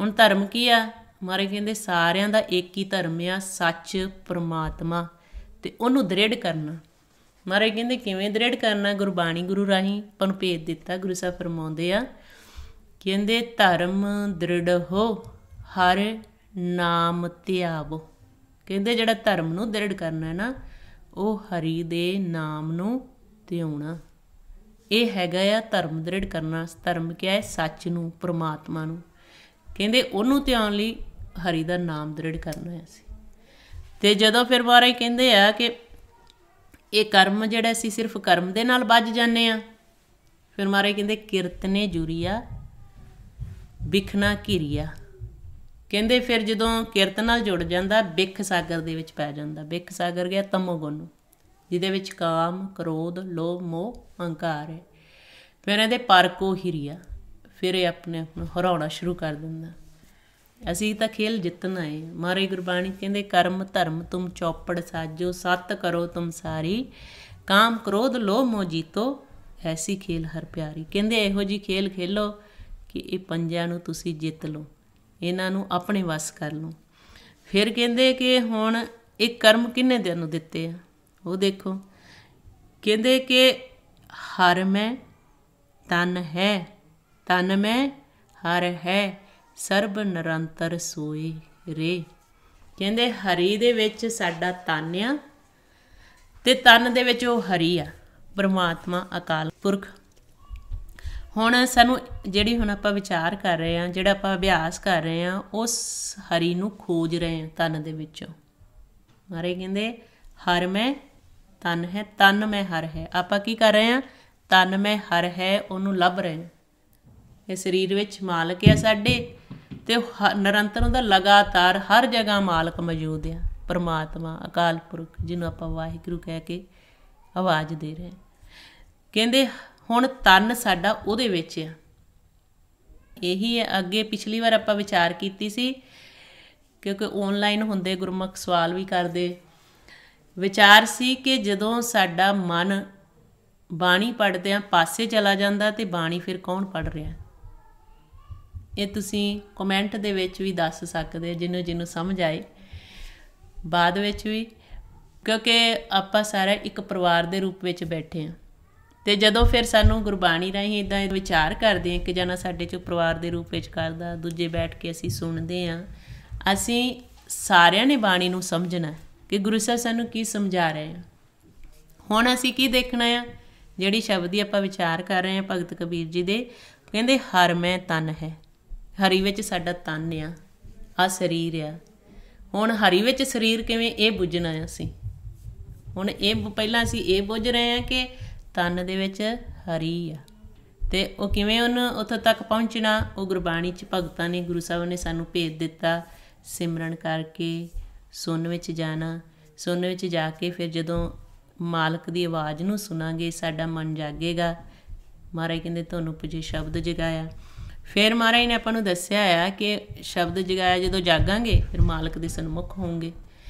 ਹੁਣ ਧਰਮ ਕੀ ਆ? ਮਹਾਰਾਜ ਕਹਿੰਦੇ ਸਾਰਿਆਂ ਦਾ ਇੱਕ ਹੀ ਧਰਮ ਆ, ਸੱਚ ਪਰਮਾਤਮਾ, ਅਤੇ ਉਹਨੂੰ ਦ੍ਰਿੜ ਕਰਨਾ। ਮਹਾਰਾਜ ਕਹਿੰਦੇ ਕਿਵੇਂ ਦ੍ਰਿੜ ਕਰਨਾ? ਗੁਰਬਾਣੀ ਗੁਰੂ ਰਾਹੀਂ ਆਪਾਂ ਨੂੰ ਭੇਜ ਦਿੱਤਾ। ਗੁਰੂ ਸਾਹਿਬ ਫਰਮਾਉਂਦੇ ਆ, ਕਹਿੰਦੇ ਧਰਮ ਦ੍ਰਿੜ ਹੋ ਹਰ ਨਾਮ ਧਿਆਵੋ। ਕਹਿੰਦੇ ਜਿਹੜਾ ਧਰਮ ਨੂੰ ਦ੍ਰਿੜ ਕਰਨਾ ਨਾ, ਉਹ ਹਰੀ ਦੇ ਨਾਮ ਨੂੰ ਧਿਆਉਣਾ। ਇਹ ਹੈਗਾ ਆ ਧਰਮ ਦ੍ਰਿੜ ਕਰਨਾ। ਧਰਮ ਕਿਹਾ ਹੈ? ਸੱਚ ਨੂੰ, ਪਰਮਾਤਮਾ ਨੂੰ। ਕਹਿੰਦੇ ਉਹਨੂੰ ਧਿਆਉਣ ਲਈ ਹਰੀ ਦਾ ਨਾਮ ਦ੍ਰਿੜ ਕਰਨਾ ਹੈ ਅਸੀਂ। ਅਤੇ ਜਦੋਂ ਫਿਰ ਮਹਾਰਾਜ ਕਹਿੰਦੇ ਆ ਕਿ ਇਹ ਕਰਮ ਜਿਹੜਾ ਅਸੀਂ ਸਿਰਫ ਕਰਮ ਦੇ ਨਾਲ ਬੱਝ ਜਾਂਦੇ ਹਾਂ, ਫਿਰ ਮਹਾਰਾਜ ਕਹਿੰਦੇ ਕੀਰਤਨੇ ਜੁਰੀਆ ਬਿਖਣਾ ਘਿਰੀਆ। ਕਹਿੰਦੇ ਫਿਰ ਜਦੋਂ ਕੀਰਤਨ ਨਾਲ ਜੁੜ ਜਾਂਦਾ, ਬਿਖ ਸਾਗਰ ਦੇ ਵਿੱਚ ਪੈ ਜਾਂਦਾ। ਬਿਖ ਸਾਗਰ ਗਿਆ ਤਮੋਗੁਣ ਨੂੰ, ਜਿਹਦੇ ਵਿੱਚ ਕਾਮ, ਕ੍ਰੋਧ, ਲੋਭ, ਮੋਹ, ਅਹੰਕਾਰ ਹੈ। ਫਿਰ ਇਹਦੇ ਪਰ ਕੋ ਹਿਰੀਆ, ਫਿਰ ਇਹ ਆਪਣੇ ਆਪ ਨੂੰ ਹਰਾਉਣਾ ਸ਼ੁਰੂ ਕਰ ਦਿੰਦਾ। ਅਸੀਂ ਤਾਂ ਖੇਲ ਜਿੱਤਣਾ ਹੈ। ਮਹਾਰਾਜ ਗੁਰਬਾਣੀ ਕਹਿੰਦੇ ਕਰਮ ਧਰਮ ਤੁਮ ਚੌਪੜ ਸਾਜੋ, ਸੱਤ ਕਰੋ ਤੁਮ ਸਾਰੀ, ਕਾਮ ਕ੍ਰੋਧ ਲੋਭ ਮੋਹ ਜੀਤੋ, ਐਸੀ ਖੇਲ ਹਰ ਪਿਆਰੀ। ਕਹਿੰਦੇ ਇਹੋ ਜਿਹੀ ਖੇਲ ਖੇਲੋ ਕਿ ਇਹ ਪੰਜਾਂ ਨੂੰ ਤੁਸੀਂ ਜਿੱਤ ਲਓ, ਇਹਨਾਂ ਨੂੰ ਆਪਣੇ ਵੱਸ ਕਰ ਲਓ। ਫਿਰ ਕਹਿੰਦੇ ਕਿ ਹੁਣ ਇਹ ਕਰਮ ਕਿਹਨੇ ਤੈਨੂੰ ਦਿੱਤੇ ਆ? ਉਹ ਦੇਖੋ, ਕਹਿੰਦੇ ਕਿ ਹਰ ਮੈਂ ਤਨ ਹੈ, ਤਨ ਮੈਂ ਹਰ ਹੈ, ਸਰਬ ਨਿਰੰਤਰ ਸੋਏ ਰੇ। ਕਹਿੰਦੇ ਹਰੀ ਦੇ ਵਿੱਚ ਸਾਡਾ ਤਨ ਆ, ਅਤੇ ਤਨ ਦੇ ਵਿੱਚ ਉਹ ਹਰੀ ਆ, ਪਰਮਾਤਮਾ ਅਕਾਲ ਪੁਰਖ। ਹੁਣ ਸਾਨੂੰ ਜਿਹੜੀ ਹੁਣ ਆਪਾਂ ਵਿਚਾਰ ਕਰ ਰਹੇ ਹਾਂ, ਜਿਹੜਾ ਆਪਾਂ ਅਭਿਆਸ ਕਰ ਰਹੇ ਹਾਂ, ਉਸ ਹਰੀ ਨੂੰ ਖੋਜ ਰਹੇ ਹਾਂ ਤਨ ਦੇ ਵਿੱਚੋਂ। ਮਹਾਰਾਜ ਕਹਿੰਦੇ ਹਰ ਮੈਂ ਤਨ ਹੈ, ਤਨ ਮੈਂ ਹਰ ਹੈ। ਆਪਾਂ ਕੀ ਕਰ ਰਹੇ ਹਾਂ? ਤਨ ਮੈਂ ਹਰ ਹੈ, ਉਹਨੂੰ ਲੱਭ ਰਹੇ ਹਾਂ। ਇਹ ਸਰੀਰ ਵਿੱਚ ਮਾਲਕ ਆ ਸਾਡੇ, ਅਤੇ ਨਿਰੰਤਰ ਉਹਦਾ ਲਗਾਤਾਰ ਹਰ ਜਗ੍ਹਾ ਮਾਲਕ ਮੌਜੂਦ ਆ, ਪਰਮਾਤਮਾ ਅਕਾਲ ਪੁਰਖ, ਜਿਹਨੂੰ ਆਪਾਂ ਵਾਹਿਗੁਰੂ ਕਹਿ ਕੇ ਆਵਾਜ਼ ਦੇ ਰਹੇ। ਕਹਿੰਦੇ ਹੁਣ ਤਨ ਸਾਡਾ ਉਹਦੇ ਵਿੱਚ ਆ। ਇਹੀ ਹੈ, ਅੱਗੇ ਪਿਛਲੀ ਵਾਰ ਆਪਾਂ ਵਿਚਾਰ ਕੀਤੀ ਸੀ, ਕਿਉਂਕਿ ਔਨਲਾਈਨ ਹੁੰਦੇ ਗੁਰਮੁਖ ਸਵਾਲ ਵੀ ਕਰਦੇ। ਵਿਚਾਰ ਸੀ ਕਿ ਜਦੋਂ ਸਾਡਾ ਮਨ ਬਾਣੀ ਪੜ੍ਹਦਿਆਂ ਪਾਸੇ ਚਲਾ ਜਾਂਦਾ, ਅਤੇ ਬਾਣੀ ਫਿਰ ਕੌਣ ਪੜ੍ਹ ਰਿਹਾ? ਇਹ ਤੁਸੀਂ ਕਮੈਂਟ ਦੇ ਵਿੱਚ ਵੀ ਦੱਸ ਸਕਦੇ ਹੋ, ਜਿਹਨੂੰ ਸਮਝ ਆਏ। ਬਾਅਦ ਵਿੱਚ ਵੀ, ਕਿਉਂਕਿ ਆਪਾਂ ਸਾਰੇ ਇੱਕ ਪਰਿਵਾਰ ਦੇ ਰੂਪ ਵਿੱਚ ਬੈਠੇ ਹਾਂ, ਅਤੇ ਜਦੋਂ ਫਿਰ ਸਾਨੂੰ ਗੁਰਬਾਣੀ ਰਾਹੀਂ ਇੱਦਾਂ ਵਿਚਾਰ ਕਰਦੇ ਹਾਂ, ਇੱਕ ਜਣਾ ਸਾਡੇ 'ਚੋਂ ਪਰਿਵਾਰ ਦੇ ਰੂਪ ਵਿੱਚ ਕਰਦਾ, ਦੂਜੇ ਬੈਠ ਕੇ ਅਸੀਂ ਸੁਣਦੇ ਹਾਂ। ਅਸੀਂ ਸਾਰਿਆਂ ਨੇ ਬਾਣੀ ਨੂੰ ਸਮਝਣਾ ਕਿ ਗੁਰੂ ਸਾਹਿਬ ਸਾਨੂੰ ਕੀ ਸਮਝਾ ਰਹੇ ਆ। ਹੁਣ ਅਸੀਂ ਕੀ ਦੇਖਣਾ ਆ? ਜਿਹੜੀ ਸ਼ਬਦੀ ਆਪਾਂ ਵਿਚਾਰ ਕਰ ਰਹੇ ਹਾਂ ਭਗਤ ਕਬੀਰ ਜੀ ਦੇ, ਕਹਿੰਦੇ ਹਰ ਮੈਂ ਤਨ ਹੈ। ਹਰੀ ਵਿੱਚ ਸਾਡਾ ਤਨ ਆ, ਆਹ ਸਰੀਰ ਆ। ਹੁਣ ਹਰੀ ਵਿੱਚ ਸਰੀਰ ਕਿਵੇਂ? ਇਹ ਬੁੱਝਣਾ ਅਸੀਂ। ਹੁਣ ਇਹ ਪਹਿਲਾਂ ਅਸੀਂ ਇਹ ਬੁੱਝ ਰਹੇ ਹਾਂ ਕਿ ਤਨ ਦੇ ਵਿੱਚ ਹਰੀ ਆ, ਅਤੇ ਉਹ ਕਿਵੇਂ ਉਹਨੂੰ ਉੱਥੋਂ ਤੱਕ ਪਹੁੰਚਣਾ? ਉਹ ਗੁਰਬਾਣੀ 'ਚ ਭਗਤਾਂ ਨੇ, ਗੁਰੂ ਸਾਹਿਬ ਨੇ ਸਾਨੂੰ ਭੇਜ ਦਿੱਤਾ। ਸਿਮਰਨ ਕਰਕੇ ਸੁਣ ਵਿੱਚ ਜਾਣਾ, ਸੁਣ ਵਿੱਚ ਜਾ ਕੇ ਫਿਰ ਜਦੋਂ ਮਾਲਕ ਦੀ ਆਵਾਜ਼ ਨੂੰ ਸੁਣਾਂਗੇ, ਸਾਡਾ ਮਨ ਜਾਗੇਗਾ। ਮਹਾਰਾਜ ਕਹਿੰਦੇ ਤੁਹਾਨੂੰ ਪੁੱਜੇ ਸ਼ਬਦ ਜਗਾਇਆ। ਫਿਰ ਮਹਾਰਾਜ ਨੇ ਆਪਾਂ ਨੂੰ ਦੱਸਿਆ ਆ ਕਿ ਸ਼ਬਦ ਜਗਾਇਆ ਜਦੋਂ ਜਾਗਾਂਗੇ, ਫਿਰ ਮਾਲਕ ਦੇ ਸਨਮੁਖ ਹੋਵਾਂਗੇ।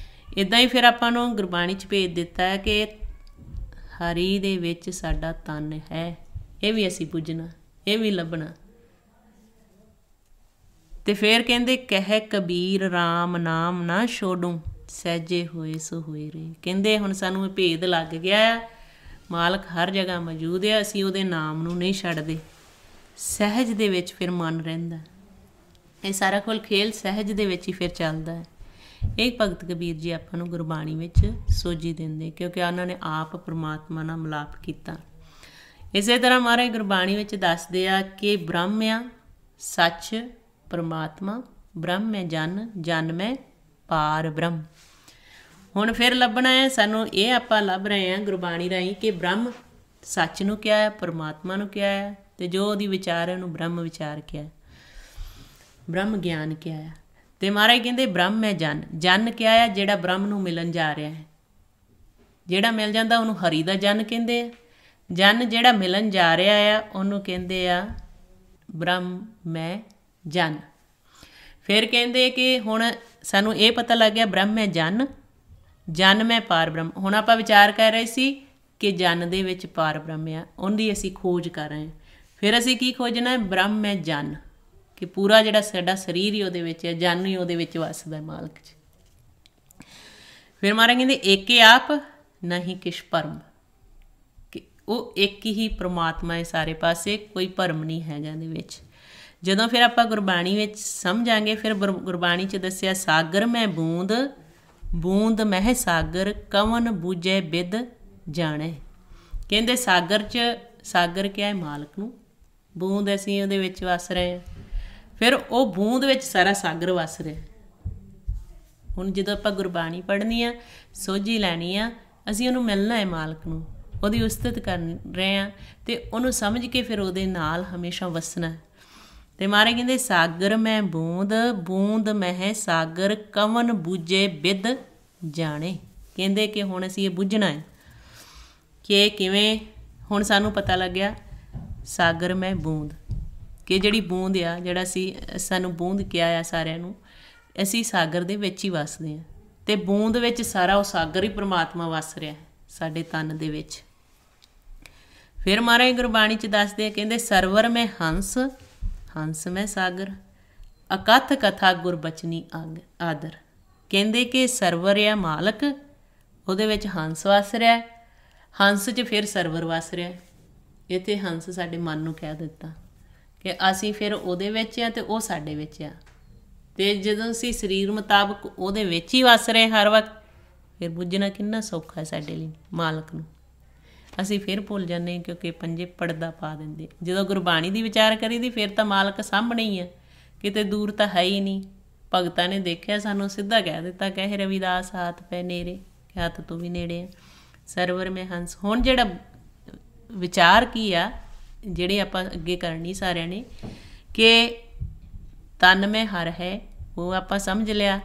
ਇੱਦਾਂ ਹੀ ਫਿਰ ਆਪਾਂ ਨੂੰ ਗੁਰਬਾਣੀ 'ਚ ਭੇਜ ਦਿੱਤਾ ਹੈ ਕਿ ਹਰੀ ਦੇ ਵਿੱਚ ਸਾਡਾ ਤਨ ਹੈ। ਇਹ ਵੀ ਅਸੀਂ ਪੁੱਜਣਾ, ਇਹ ਵੀ ਲੱਭਣਾ। ਤੇ ਫਿਰ ਕਹਿੰਦੇ ਕਹਿ ਕਬੀਰ ਰਾਮ ਨਾਮ ਨਾ ਛੋਡੂ ਸਹਿਜੇ ਹੋਏ ਸੋ ਹੋਏ ਰੇ। ਕਹਿੰਦੇ ਹੁਣ ਸਾਨੂੰ ਇਹ ਭੇਦ ਲੱਗ ਗਿਆ ਆ, ਮਾਲਕ ਹਰ ਜਗ੍ਹਾ ਮੌਜੂਦ ਆ, ਅਸੀਂ ਉਹਦੇ ਨਾਮ ਨੂੰ ਨਹੀਂ ਛੱਡਦੇ। ਸਹਿਜ ਦੇ ਵਿੱਚ ਫਿਰ ਮਨ ਰਹਿੰਦਾ। ਇਹ ਸਾਰਾ ਕੁਲ ਖੇਲ ਸਹਿਜ ਦੇ ਵਿੱਚ ਹੀ ਫਿਰ ਚੱਲਦਾ ਹੈ। ਇਹ ਭਗਤ ਕਬੀਰ ਜੀ ਆਪਾਂ ਨੂੰ ਗੁਰਬਾਣੀ ਵਿੱਚ ਸੋਝੀ ਦਿੰਦੇ, ਕਿਉਂਕਿ ਉਹਨਾਂ ਨੇ ਆਪ ਪਰਮਾਤਮਾ ਨਾਲ ਮਿਲਾਪ ਕੀਤਾ। ਇਸੇ ਤਰ੍ਹਾਂ ਮਹਾਰਾਜ ਗੁਰਬਾਣੀ ਵਿੱਚ ਦੱਸਦੇ ਆ ਕਿ ਬ੍ਰਹਮ ਆ ਸੱਚ ਪਰਮਾਤਮਾ, ਬ੍ਰਹਮ ਹੈ ਜਨ, ਜਨ ਮੈਂ ਪਾਰ ਬ੍ਰਹਮ। ਹੁਣ ਫਿਰ ਲੱਭਣਾ ਹੈ ਸਾਨੂੰ, ਇਹ ਆਪਾਂ ਲੱਭ ਰਹੇ ਹਾਂ ਗੁਰਬਾਣੀ ਰਾਹੀਂ ਕਿ ਬ੍ਰਹਮ ਸੱਚ ਨੂੰ ਕਿਹਾ ਹੈ, ਪਰਮਾਤਮਾ ਨੂੰ ਕਿਹਾ ਹੈ, ਅਤੇ ਜੋ ਉਹਦੀ ਵਿਚਾਰ ਹੈ ਉਹਨੂੰ ਬ੍ਰਹਮ ਵਿਚਾਰ ਕਿਹਾ, ਬ੍ਰਹਮ ਗਿਆਨ ਕਿਹਾ ਹੈ। ਅਤੇ ਮਹਾਰਾਜ ਕਹਿੰਦੇ ਬ੍ਰਹਮ ਹੈ ਜਨ, ਜਨ ਕਿਹਾ ਹੈ ਜਿਹੜਾ ਬ੍ਰਹਮ ਨੂੰ ਮਿਲਣ ਜਾ ਰਿਹਾ ਹੈ। ਜਿਹੜਾ ਮਿਲ ਜਾਂਦਾ ਉਹਨੂੰ ਹਰੀ ਦਾ ਜਨ ਕਹਿੰਦੇ ਆ। ਜਨ ਜਿਹੜਾ ਮਿਲਣ ਜਾ ਰਿਹਾ ਆ ਉਹਨੂੰ ਕਹਿੰਦੇ ਆ ਬ੍ਰਹਮ ਮੈਂ ਜਨ। ਫਿਰ ਕਹਿੰਦੇ ਕਿ ਹੁਣ ਸਾਨੂੰ ਇਹ ਪਤਾ ਲੱਗ ਗਿਆ ਬ੍ਰਹਮ ਹੈ ਜਨ, ਜਨ ਮੈਂ ਪਾਰ ਬ੍ਰਹਮ। ਹੁਣ ਆਪਾਂ ਵਿਚਾਰ ਕਰ ਰਹੇ ਸੀ ਕਿ ਜਨ ਦੇ ਵਿੱਚ ਪਾਰ ਬ੍ਰਹਮ ਆ, ਉਹਦੀ ਅਸੀਂ ਖੋਜ ਕਰ ਰਹੇ ਹਾਂ। ਫਿਰ ਅਸੀਂ ਕੀ ਖੋਜਣਾ? ਬ੍ਰਹਮ ਹੈ ਜਨ, ਕਿ ਪੂਰਾ ਜਿਹੜਾ ਸਾਡਾ ਸਰੀਰ ਹੀ ਉਹਦੇ ਵਿੱਚ ਹੈ, ਜਨ ਹੀ ਉਹਦੇ ਵਿੱਚ ਵੱਸਦਾ ਮਾਲਕ 'ਚ। ਫਿਰ ਮਹਾਰਾਜ ਕਹਿੰਦੇ ਏਕੇ ਆਪ ਨਹੀਂ ਕਿਛ ਭਰਮ, ਕਿ ਉਹ ਇੱਕ ਹੀ ਪ੍ਰਮਾਤਮਾ ਹੈ ਸਾਰੇ ਪਾਸੇ, ਕੋਈ ਭਰਮ ਨਹੀਂ ਹੈਗਾ ਇਹਦੇ ਵਿੱਚ। ਜਦੋਂ ਫਿਰ ਆਪਾਂ ਗੁਰਬਾਣੀ ਵਿੱਚ ਸਮਝਾਂਗੇ, ਫਿਰ ਗੁਰਬਾਣੀ 'ਚ ਦੱਸਿਆ ਸਾਗਰ ਮੈਂ ਬੂੰਦ, ਬੂੰਦ ਮਹਿ ਸਾਗਰ, ਕਵਨ ਬੂਝੈ ਬਿਦ ਜਾਣੇ। ਕਹਿੰਦੇ ਸਾਗਰ 'ਚ, ਸਾਗਰ ਕਿਹਾ ਹੈ ਮਾਲਕ ਨੂੰ, ਬੂੰਦ ਅਸੀਂ ਉਹਦੇ ਵਿੱਚ ਵਸ ਰਹੇ ਹਾਂ। ਫਿਰ ਉਹ ਬੂੰਦ ਵਿੱਚ ਸਾਰਾ ਸਾਗਰ ਵਸ ਰਿਹਾ। ਹੁਣ ਜਦੋਂ ਆਪਾਂ ਗੁਰਬਾਣੀ ਪੜ੍ਹਨੀ ਆ, ਸੋਝੀ ਲੈਣੀ ਆ, ਅਸੀਂ ਉਹਨੂੰ ਮਿਲਣਾ ਹੈ ਮਾਲਕ ਨੂੰ, ਉਹਦੀ ਉਸਤਤ ਕਰ ਰਹੇ ਹਾਂ ਅਤੇ ਉਹਨੂੰ ਸਮਝ ਕੇ ਫਿਰ ਉਹਦੇ ਨਾਲ ਹਮੇਸ਼ਾ ਵਸਣਾ। ਅਤੇ ਮਹਾਰਾਜ ਕਹਿੰਦੇ ਸਾਗਰ ਮੈਂ ਬੂੰਦ, ਬੂੰਦ ਮਹਿ ਸਾਗਰ, ਕਵਨ ਬੂਝੇ ਬਿਦ ਜਾਣੇ। ਕਹਿੰਦੇ ਕਿ ਹੁਣ ਅਸੀਂ ਇਹ ਬੁੱਝਣਾ ਹੈ ਕਿ ਕਿਵੇਂ। ਹੁਣ ਸਾਨੂੰ ਪਤਾ ਲੱਗਿਆ ਸਾਗਰ ਮੈਂ ਬੂੰਦ, ਕਿ ਜਿਹੜੀ ਬੂੰਦ ਆ, ਜਿਹੜਾ ਸਾਨੂੰ ਬੂੰਦ ਕਿਹਾ ਆ ਸਾਰਿਆਂ ਨੂੰ, ਅਸੀਂ ਸਾਗਰ ਦੇ ਵਿੱਚ ਹੀ ਵੱਸਦੇ ਹਾਂ। ਅਤੇ ਬੂੰਦ ਵਿੱਚ ਸਾਰਾ ਉਹ ਸਾਗਰ ਹੀ ਪਰਮਾਤਮਾ ਵੱਸ ਰਿਹਾ ਸਾਡੇ ਤਨ ਦੇ ਵਿੱਚ। ਫਿਰ ਮਹਾਰਾਜ ਗੁਰਬਾਣੀ 'ਚ ਦੱਸਦੇ ਆ, ਕਹਿੰਦੇ ਸਰਵਰ ਮੈਂ ਹੰਸ, ਹੰਸ ਮੈਂ ਸਾਗਰ, ਅਕਥ ਕਥਾ ਗੁਰਬਚਨੀ ਆਦਰ। ਕਹਿੰਦੇ ਕਿ ਸਰਵਰ ਆ ਮਾਲਕ, ਉਹਦੇ ਵਿੱਚ ਹੰਸ ਵੱਸ ਰਿਹਾ, ਹੰਸ 'ਚ ਫਿਰ ਸਰਵਰ ਵੱਸ ਰਿਹਾ। ਇੱਥੇ ਹੰਸ ਸਾਡੇ ਮਨ ਨੂੰ ਕਹਿ ਦਿੱਤਾ ਕਿ ਅਸੀਂ ਫਿਰ ਉਹਦੇ ਵਿੱਚ ਆ ਅਤੇ ਉਹ ਸਾਡੇ ਵਿੱਚ ਆ। ਅਤੇ ਜਦੋਂ ਅਸੀਂ ਸਰੀਰ ਮੁਤਾਬਕ ਉਹਦੇ ਵਿੱਚ ਹੀ ਵੱਸ ਰਹੇ ਹਰ ਵਕਤ, ਫਿਰ ਬੁੱਝਣਾ ਕਿੰਨਾ ਸੌਖਾ ਹੈ ਸਾਡੇ ਲਈ ਮਾਲਕ ਨੂੰ। ਅਸੀਂ ਫਿਰ ਭੁੱਲ ਜਾਂਦੇ, ਕਿਉਂਕਿ ਪੰਜੇ ਪੜਦਾ ਪਾ ਦਿੰਦੇ। ਜਦੋਂ ਗੁਰਬਾਣੀ ਦੀ ਵਿਚਾਰ ਕਰੀਦੀ ਫਿਰ ਤਾਂ ਮਾਲਕ ਸਾਹਮਣੇ ਹੀ ਆ, ਕਿਤੇ ਦੂਰ ਤਾਂ ਹੈ ਹੀ ਨਹੀਂ। ਭਗਤਾਂ ਨੇ ਦੇਖਿਆ, ਸਾਨੂੰ ਸਿੱਧਾ ਕਹਿ ਦਿੱਤਾ, ਕਹੇ ਰਵਿਦਾਸ ਹੱਥ ਪੈ ਨੇੜੇ, ਕਿ ਹੱਥ ਤੋਂ ਵੀ ਨੇੜੇ ਆ। ਸਰਵਰ ਮੈਂ ਹੰਸ। ਹੁਣ ਜਿਹੜਾ ਵਿਚਾਰ ਕੀ ਆ, ਜਿਹੜੇ ਆਪਾਂ ਅੱਗੇ ਕਰਨੀ ਸਾਰਿਆਂ ਨੇ, ਕਿ ਤਨ ਮੈਂ ਹਰ ਹੈ, ਉਹ ਆਪਾਂ ਸਮਝ ਲਿਆ,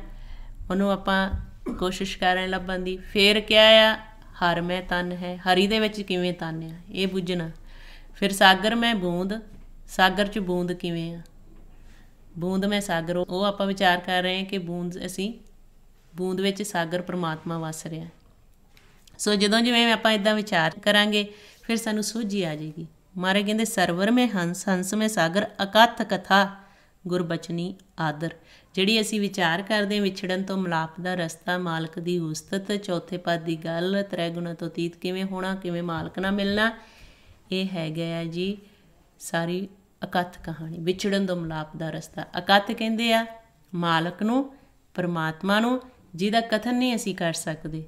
ਉਹਨੂੰ ਆਪਾਂ ਕੋਸ਼ਿਸ਼ ਕਰ ਰਹੇ ਲੱਭਣ ਦੀ। ਫਿਰ ਕਿਹਾ ਆ ਹਰ ਮੈਂ ਤਨ ਹੈ, ਹਰੀ ਦੇ ਵਿੱਚ ਕਿਵੇਂ ਤਨ ਆ, ਇਹ ਬੁੱਝਣਾ। ਫਿਰ ਸਾਗਰ ਮੈਂ ਬੂੰਦ, ਸਾਗਰ 'ਚ ਬੂੰਦ ਕਿਵੇਂ ਆ, ਬੂੰਦ ਮੈਂ ਸਾਗਰ, ਉਹ ਆਪਾਂ ਵਿਚਾਰ ਕਰ ਰਹੇ ਹਾਂ ਕਿ ਬੂੰਦ, ਅਸੀਂ ਬੂੰਦ ਵਿੱਚ ਸਾਗਰ ਪਰਮਾਤਮਾ ਵੱਸ ਰਿਹਾ। ਸੋ ਜਦੋਂ ਜਿਵੇਂ ਆਪਾਂ ਇੱਦਾਂ ਵਿਚਾਰ ਕਰਾਂਗੇ, ਫਿਰ ਸਾਨੂੰ ਸੋਝੀ ਆ ਜਾਏਗੀ। ਮਹਾਰਾਜ ਕਹਿੰਦੇ ਸਰਵਰ ਮੈਂ ਹੰਸ, ਹੰਸ ਮੈਂ ਸਾਗਰ, ਅਕਥ ਕਥਾ ਗੁਰਬਚਨੀ ਆਦਰ। ਜਿਹੜੀ ਅਸੀਂ ਵਿਚਾਰ ਕਰਦੇ ਹਾਂ ਵਿਛੜਨ ਤੋਂ ਮਿਲਾਪ ਦਾ ਰਸਤਾ, ਮਾਲਕ ਦੀ ਉਸਤਤ, ਚੌਥੇ ਪਦ ਦੀ ਗੱਲ, ਤ੍ਰੈ ਗੁਣਾ ਤੋਂ ਅਤੀਤ ਕਿਵੇਂ ਹੋਣਾ, ਕਿਵੇਂ ਮਾਲਕ ਨਾਲ ਮਿਲਣਾ, ਇਹ ਹੈਗਾ ਆ ਜੀ ਸਾਰੀ ਅਕਥ ਕਹਾਣੀ, ਵਿਛੜਨ ਤੋਂ ਮਿਲਾਪ ਦਾ ਰਸਤਾ। ਅਕਥ ਕਹਿੰਦੇ ਆ ਮਾਲਕ ਨੂੰ, ਪਰਮਾਤਮਾ ਨੂੰ, ਜਿਹਦਾ ਕਥਨ ਨਹੀਂ ਅਸੀਂ ਕਰ ਸਕਦੇ।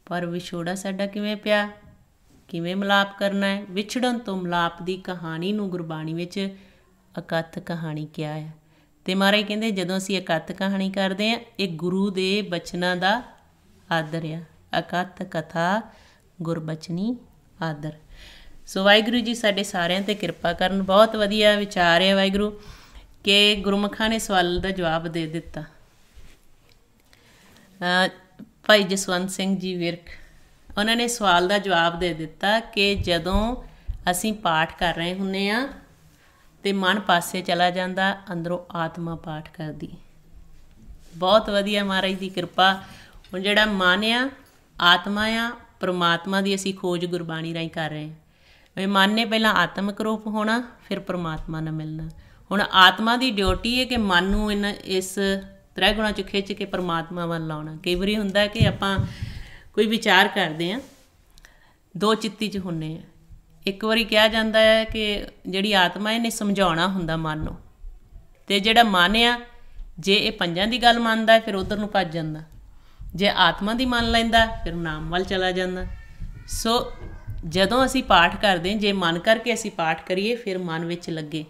ਪਰ ਵਿਛੋੜਾ ਸਾਡਾ ਕਿਵੇਂ ਪਿਆ, ਕਿਵੇਂ ਮਿਲਾਪ ਕਰਨਾ ਹੈ, ਵਿਛੜਨ ਤੋਂ ਮਿਲਾਪ ਦੀ ਕਹਾਣੀ ਨੂੰ ਗੁਰਬਾਣੀ ਵਿੱਚ ਅਕਥ ਕਹਾਣੀ ਕਿਹਾ ਹੈ। ਅਤੇ ਮਹਾਰਾਜ ਕਹਿੰਦੇ ਜਦੋਂ ਅਸੀਂ ਅਕਥ ਕਹਾਣੀ ਕਰਦੇ ਹਾਂ, ਇਹ ਗੁਰੂ ਦੇ ਬਚਨਾਂ ਦਾ ਆਦਰ ਆ। ਅਕਥ ਕਥਾ ਗੁਰਬਚਨੀ ਆਦਰ। ਸੋ ਵਾਹਿਗੁਰੂ ਜੀ ਸਾਡੇ ਸਾਰਿਆਂ 'ਤੇ ਕਿਰਪਾ ਕਰਨ। ਬਹੁਤ ਵਧੀਆ ਵਿਚਾਰ ਹੈ ਵਾਹਿਗੁਰੂ, ਕਿ ਗੁਰਮੁਖਾਂ ਨੇ ਸਵਾਲ ਦਾ ਜਵਾਬ ਦੇ ਦਿੱਤਾ। ਭਾਈ ਜਸਵੰਤ ਸਿੰਘ ਜੀ ਵਿਰਕ, ਉਹਨਾਂ ਨੇ ਸਵਾਲ ਦਾ ਜਵਾਬ ਦੇ ਦਿੱਤਾ ਕਿ ਜਦੋਂ ਅਸੀਂ ਪਾਠ ਕਰ ਰਹੇ ਹੁੰਦੇ ਹਾਂ ਅਤੇ ਮਨ ਪਾਸੇ ਚਲਾ ਜਾਂਦਾ, ਅੰਦਰੋਂ ਆਤਮਾ ਪਾਠ ਕਰਦੀ। ਬਹੁਤ ਵਧੀਆ ਮਹਾਰਾਜ ਦੀ ਕਿਰਪਾ। ਹੁਣ ਜਿਹੜਾ ਮਨ ਆ, ਆਤਮਾ ਆ, ਪਰਮਾਤਮਾ ਦੀ ਅਸੀਂ ਖੋਜ ਗੁਰਬਾਣੀ ਰਾਹੀਂ ਕਰ ਰਹੇ ਹਾਂ। ਇਹ ਮਨ ਨੇ ਪਹਿਲਾਂ ਆਤਮਿਕ ਰੂਪ ਹੋਣਾ, ਫਿਰ ਪਰਮਾਤਮਾ ਨਾਲ ਮਿਲਣਾ। ਹੁਣ ਆਤਮਾ ਦੀ ਡਿਊਟੀ ਹੈ ਕਿ ਮਨ ਨੂੰ ਇਸ ਤ੍ਰੈ ਗੁਣਾਂ 'ਚ ਖਿੱਚ ਕੇ ਪਰਮਾਤਮਾ ਵੱਲ ਲਾਉਣਾ। ਕਈ ਵਾਰੀ ਹੁੰਦਾ ਕਿ ਆਪਾਂ ਕੋਈ ਵਿਚਾਰ ਕਰਦੇ ਹਾਂ, ਦੋ ਚਿੱਤੀ 'ਚ ਹੁੰਦੇ ਹਾਂ। ਇੱਕ ਵਾਰੀ ਕਿਹਾ ਜਾਂਦਾ ਹੈ ਕਿ ਜਿਹੜੀ ਆਤਮਾ ਇਹਨੇ ਸਮਝਾਉਣਾ ਹੁੰਦਾ ਮਨ ਨੂੰ, ਅਤੇ ਜਿਹੜਾ ਮਨ ਆ ਜੇ ਇਹ ਪੰਜਾਂ ਦੀ ਗੱਲ ਮੰਨਦਾ ਫਿਰ ਉੱਧਰ ਨੂੰ ਭੱਜ ਜਾਂਦਾ, ਜੇ ਆਤਮਾ ਦੀ ਮੰਨ ਲੈਂਦਾ ਫਿਰ ਨਾਮ ਵੱਲ ਚਲਾ ਜਾਂਦਾ। ਸੋ ਜਦੋਂ ਅਸੀਂ ਪਾਠ ਕਰਦੇ, ਜੇ ਮਨ ਕਰਕੇ ਅਸੀਂ ਪਾਠ ਕਰੀਏ ਫਿਰ ਮਨ ਵਿੱਚ ਲੱਗੇ।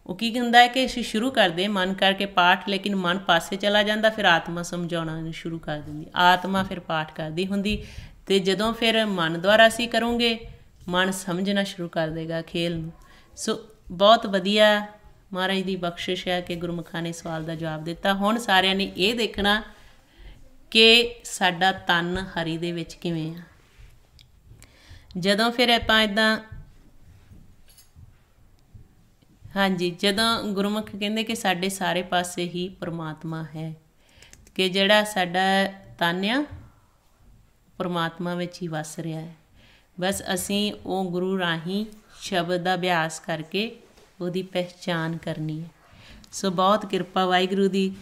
ਉਹ ਕੀ ਹੁੰਦਾ ਹੈ ਕਿ ਅਸੀਂ ਸ਼ੁਰੂ ਕਰਦੇ ਮਨ ਕਰਕੇ ਪਾਠ, ਲੇਕਿਨ ਮਨ ਪਾਸੇ ਚਲਾ ਜਾਂਦਾ, ਫਿਰ ਆਤਮਾ ਸਮਝਾਉਣਾ ਸ਼ੁਰੂ ਕਰ ਦਿੰਦੀ, ਆਤਮਾ ਫਿਰ ਪਾਠ ਕਰਦੀ ਹੁੰਦੀ। ਅਤੇ ਜਦੋਂ ਫਿਰ ਮਨ ਦੁਆਰਾ ਅਸੀਂ ਕਰੂੰਗੇ, ਮਨ ਸਮਝਣਾ ਸ਼ੁਰੂ ਕਰ ਦੇਗਾ ਖੇਲ ਨੂੰ। ਸੋ ਬਹੁਤ ਵਧੀਆ ਮਹਾਰਾਜ ਦੀ ਬਖਸ਼ਿਸ਼ ਹੈ ਕਿ ਗੁਰਮੁਖਾਂ ਨੇ ਸਵਾਲ ਦਾ ਜਵਾਬ ਦਿੱਤਾ। ਹੁਣ ਸਾਰਿਆਂ ਨੇ ਇਹ ਦੇਖਣਾ ਕਿ ਸਾਡਾ ਤਨ ਹਰੀ ਦੇ ਵਿੱਚ ਕਿਵੇਂ ਆ। ਜਦੋਂ ਫਿਰ ਆਪਾਂ ਇੱਦਾਂ, ਹਾਂਜੀ, ਜਦੋਂ ਗੁਰਮੁਖ ਕਹਿੰਦੇ ਕਿ ਸਾਡੇ ਸਾਰੇ ਪਾਸੇ ਹੀ ਪਰਮਾਤਮਾ ਹੈ, ਕਿ ਜਿਹੜਾ ਸਾਡਾ ਤਨ ਆ ਪਰਮਾਤਮਾ ਵਿੱਚ ਹੀ ਵਸ ਰਿਹਾ ਹੈ। ਬਸ ਅਸੀਂ ਉਹ ਗੁਰੂ ਰਾਹੀਂ ਸ਼ਬਦ ਦਾ ਅਭਿਆਸ ਕਰਕੇ ਉਹਦੀ ਪਹਿਚਾਣ ਕਰਨੀ ਹੈ। ਸੋ ਬਹੁਤ ਕਿਰਪਾ ਵਾਹਿਗੁਰੂ ਦੀ।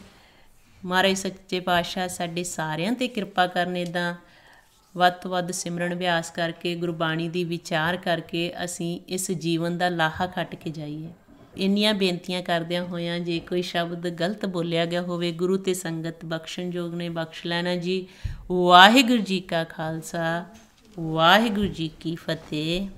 ਮਹਾਰਾਜ ਸੱਚੇ ਪਾਤਸ਼ਾਹ ਸਾਡੇ ਸਾਰਿਆਂ 'ਤੇ ਕਿਰਪਾ ਕਰਨ, ਇੱਦਾਂ ਵੱਧ ਤੋਂ ਵੱਧ ਸਿਮਰਨ ਅਭਿਆਸ ਕਰਕੇ, ਗੁਰਬਾਣੀ ਦੀ ਵਿਚਾਰ ਕਰਕੇ ਅਸੀਂ ਇਸ ਜੀਵਨ ਦਾ ਲਾਹਾ ਖੱਟ ਕੇ ਜਾਈਏ। ਇੰਨੀਆਂ ਬੇਨਤੀਆਂ ਕਰਦਿਆਂ ਹੋਇਆਂ ਜੇ ਕੋਈ ਸ਼ਬਦ ਗਲਤ ਬੋਲਿਆ ਗਿਆ ਹੋਵੇ, ਗੁਰੂ ਅਤੇ ਸੰਗਤ ਬਖਸ਼ਣਯੋਗ ਨੇ ਬਖਸ਼ ਲੈਣਾ ਜੀ। ਵਾਹਿਗੁਰੂ ਜੀ ਕਾ ਖਾਲਸਾ, ਵਾਹਿਗੁਰੂ ਜੀ ਕੀ ਫਤਿਹ।